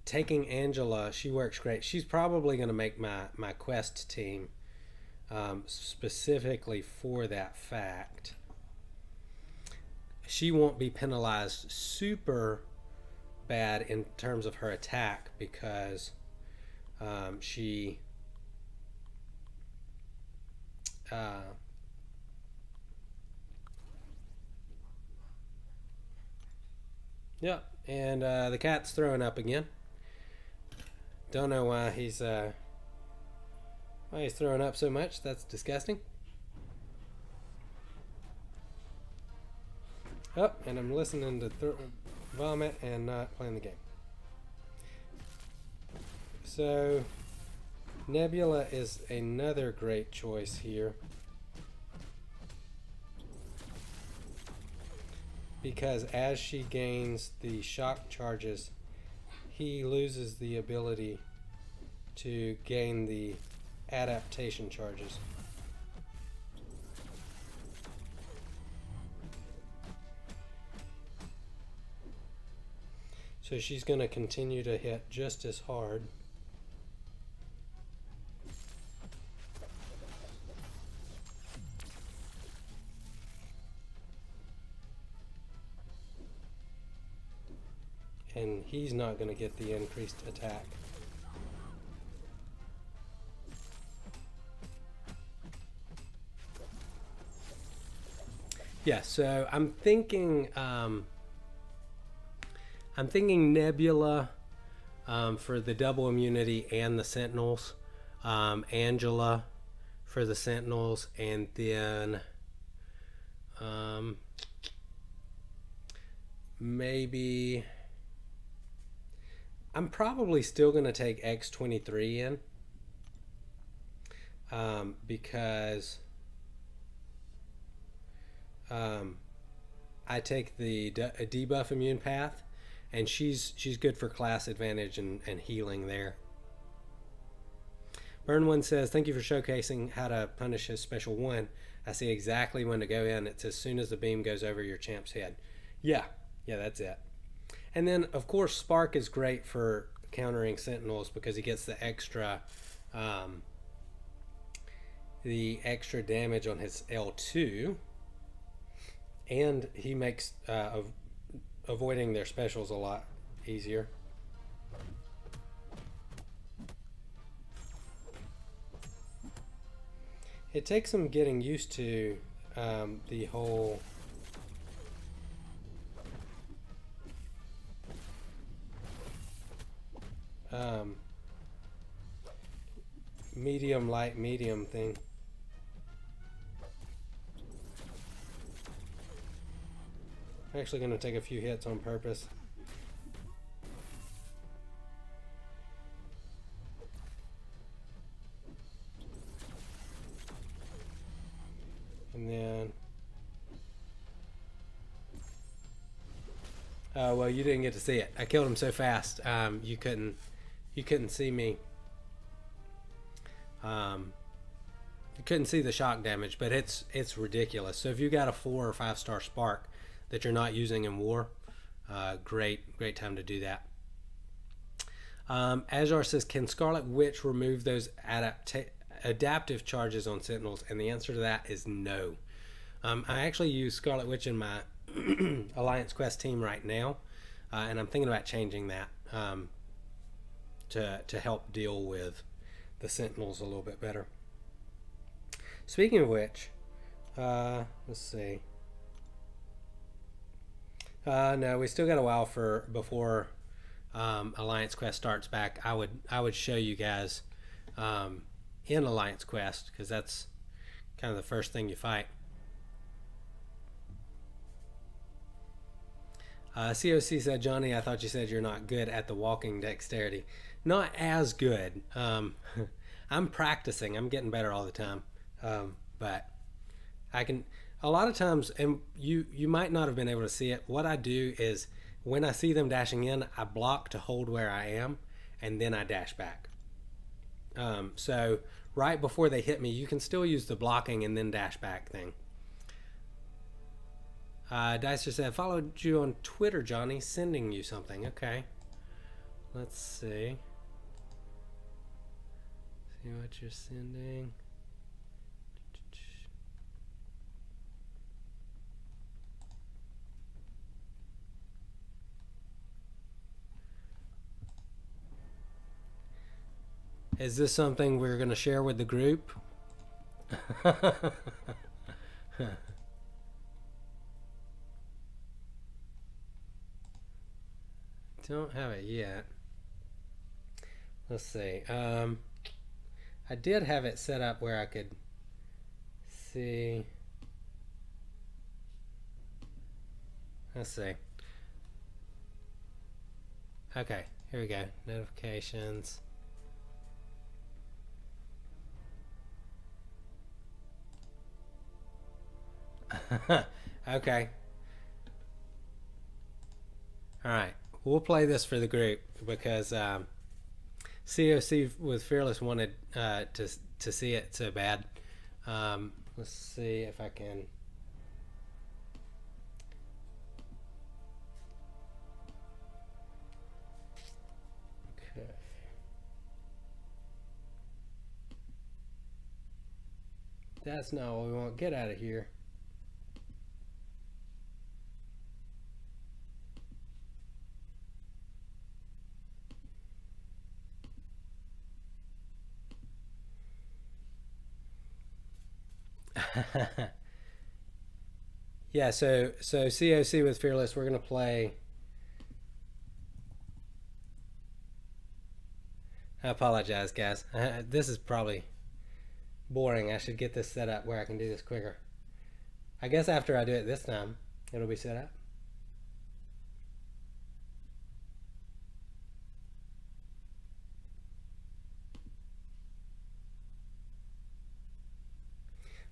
Taking Angela, she works great. She's probably going to make my quest team specifically for that fact. She won't be penalized super bad in terms of her attack because she yeah, and the cat's throwing up again. Don't know why he's throwing up so much. That's disgusting. Oh, and I'm listening to vomit and not playing the game. So Nebula is another great choice here because as she gains the shock charges, he loses the ability to gain the adaptation charges. So she's going to continue to hit just as hard. And he's not going to get the increased attack. Yeah, so I'm thinking Nebula for the double immunity and the Sentinels, Angela for the Sentinels, and then maybe I'm probably still going to take X-23 in because I take the debuff immune path, and she's good for class advantage and healing there. Burn 1 says, thank you for showcasing how to punish his special 1. I see exactly when to go in. It's as soon as the beam goes over your champ's head. Yeah, that's it. And then, of course, Spark is great for countering Sentinels because he gets the extra damage on his L2. And he makes avoiding their specials a lot easier. It takes some getting used to the whole medium, light, medium thing. I'm actually going to take a few hits on purpose. And then... well, you didn't get to see it. I killed him so fast, you couldn't see me. You couldn't see the shock damage, but it's ridiculous. So if you got a 4 or 5 star spark that you're not using in war, great time to do that. Azar says, can Scarlet Witch remove those adaptive charges on Sentinels? And the answer to that is no. I actually use Scarlet Witch in my Alliance Quest team right now, and I'm thinking about changing that to help deal with the Sentinels a little bit better. Speaking of which, let's see. No, we still got a while before Alliance Quest starts back. I would show you guys in Alliance Quest, because that's kind of the first thing you fight. COC said, Johnny, I thought you said you're not good at the walking dexterity. Not as good. I'm practicing. I'm getting better all the time. But I can, a lot of times, and you might not have been able to see it, what I do is when I see them dashing in, I block to hold where I am, and then I dash back. So right before they hit me, you can still use the blocking and then dash back thing. Dicer said, followed you on Twitter, Johnny, sending you something. Okay. Let's see. See what you're sending. Is this something we're going to share with the group? Don't have it yet. Let's see. I did have it set up where I could see. Let's see. Okay, here we go. Notifications. Okay. All right. We'll play this for the group because COC with Fearless wanted to see it so bad. Let's see if I can. Okay. That's not what we want. Get out of here. Yeah, so COC with Fearless, we're gonna play. I apologize, guys. This is probably boring. I should get this set up where I can do this quicker. I guess after I do it this time, it'll be set up.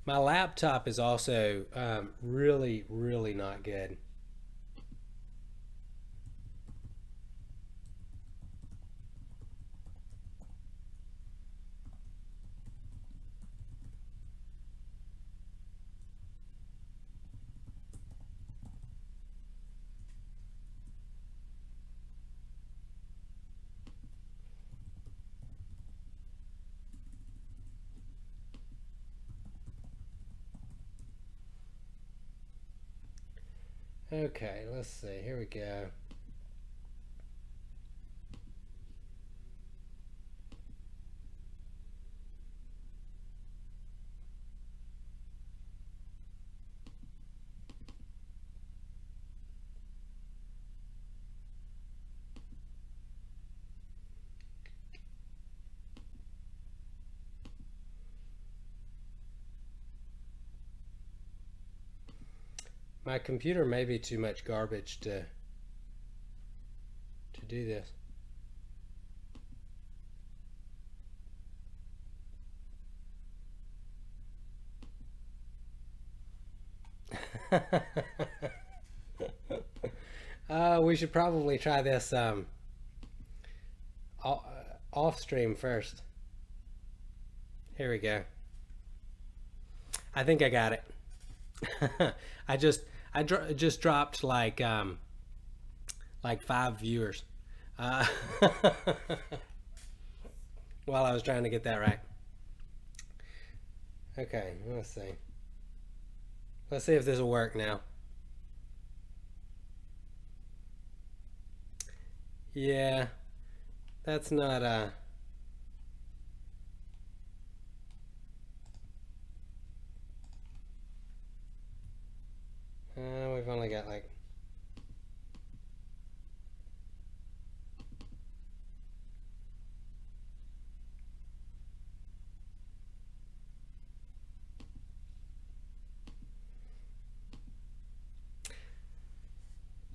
My laptop is also really not good. Okay, let's see. Here we go. My computer may be too much garbage to do this. We should probably try this off stream first. Here we go. I think I got it. I just dropped like 5 viewers while I was trying to get that right. Okay, let's see. Let's see if this will work now. Yeah, that's not we've only got like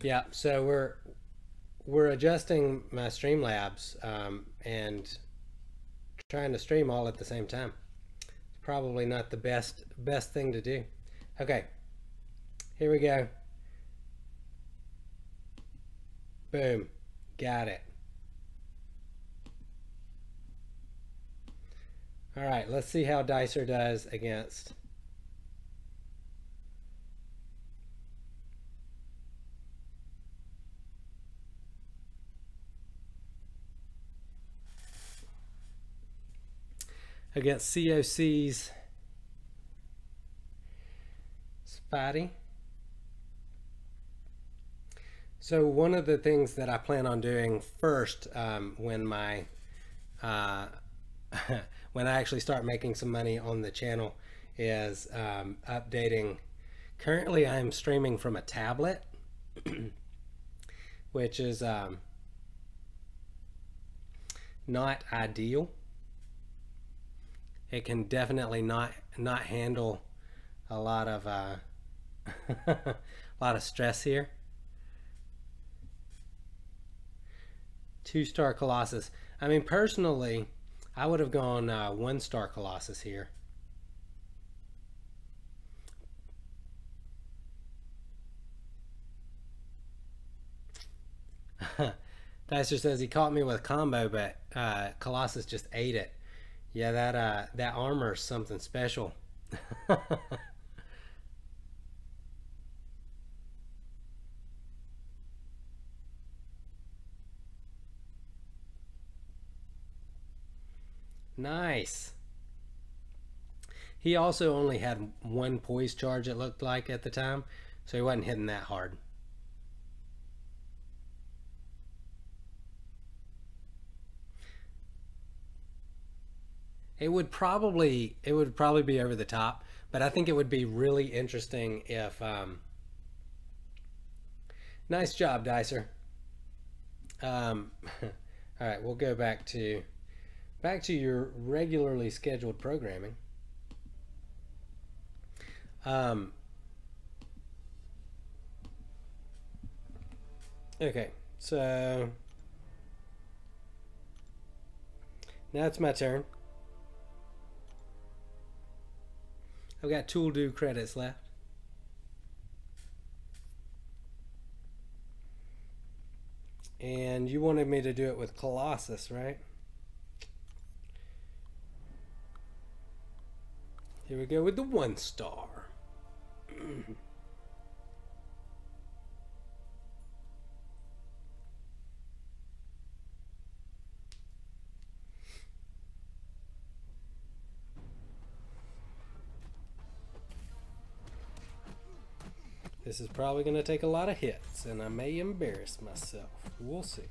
yeah, so we're adjusting my Streamlabs and trying to stream all at the same time. It's probably not the best thing to do. Okay, here we go. Boom, got it. All right, let's see how Dicer does against COC's Spotty. So one of the things that I plan on doing first when my when I actually start making some money on the channel is updating. Currently I'm streaming from a tablet which is not ideal. It can definitely not handle a lot of a lot of stress here. 2-star Colossus. I mean, personally, I would have gone 1-star Colossus here. Dicer says he caught me with a combo, but Colossus just ate it. Yeah, that armor is something special. Nice. He also only had 1 poise charge, it looked like, at the time, so he wasn't hitting that hard. It would probably be over the top, but I think it would be really interesting if nice job, Dicer. All right, we'll go back to your regularly scheduled programming. Okay, so now it's my turn. I've got tool do credits left. And you wanted me to do it with Colossus, right? Here we go with the 1-star. This is probably going to take a lot of hits, and I may embarrass myself. We'll see.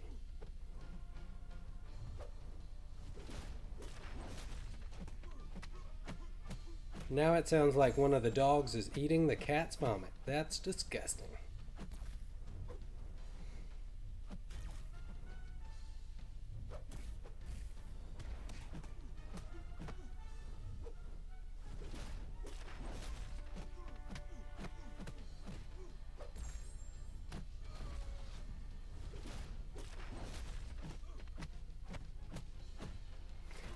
Now it sounds like one of the dogs is eating the cat's vomit. That's disgusting.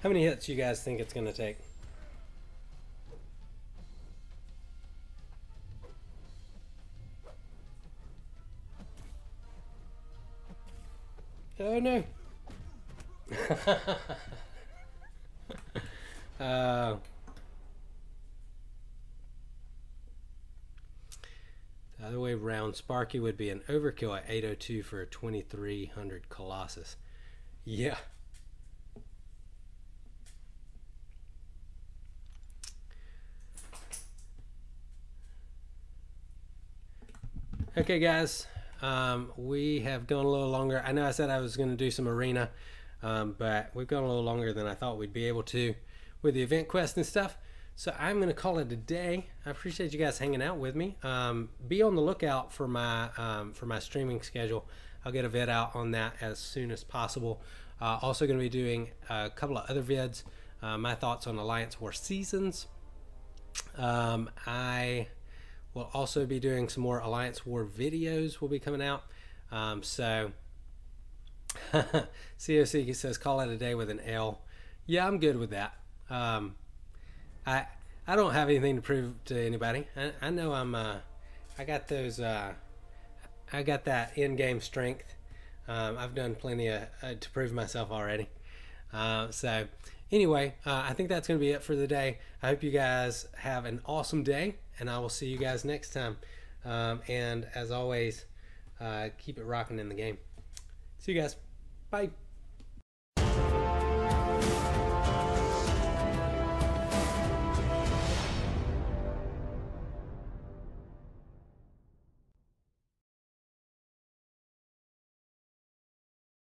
How many hits you guys think it's going to take? Oh no. uh, the other way around, Sparky would be an overkill at 802 for a 2300 Colossus. Yeah. Okay, guys. We have gone a little longer. I know I said I was going to do some arena, but we've gone a little longer than I thought we'd be able to with the event quest and stuff. So I'm going to call it a day. I appreciate you guys hanging out with me. Be on the lookout for my streaming schedule. I'll get a vid out on that as soon as possible. Also going to be doing a couple of other vids. My thoughts on Alliance War Seasons. I will also be doing some more Alliance War videos will be coming out. So COC says call it a day with an L. Yeah, I'm good with that. I don't have anything to prove to anybody. I know I got those I got that in-game strength. I've done plenty to prove myself already. So anyway, I think that's going to be it for the day. I hope you guys have an awesome day, and I will see you guys next time. And as always, keep it rocking in the game. See you guys. Bye.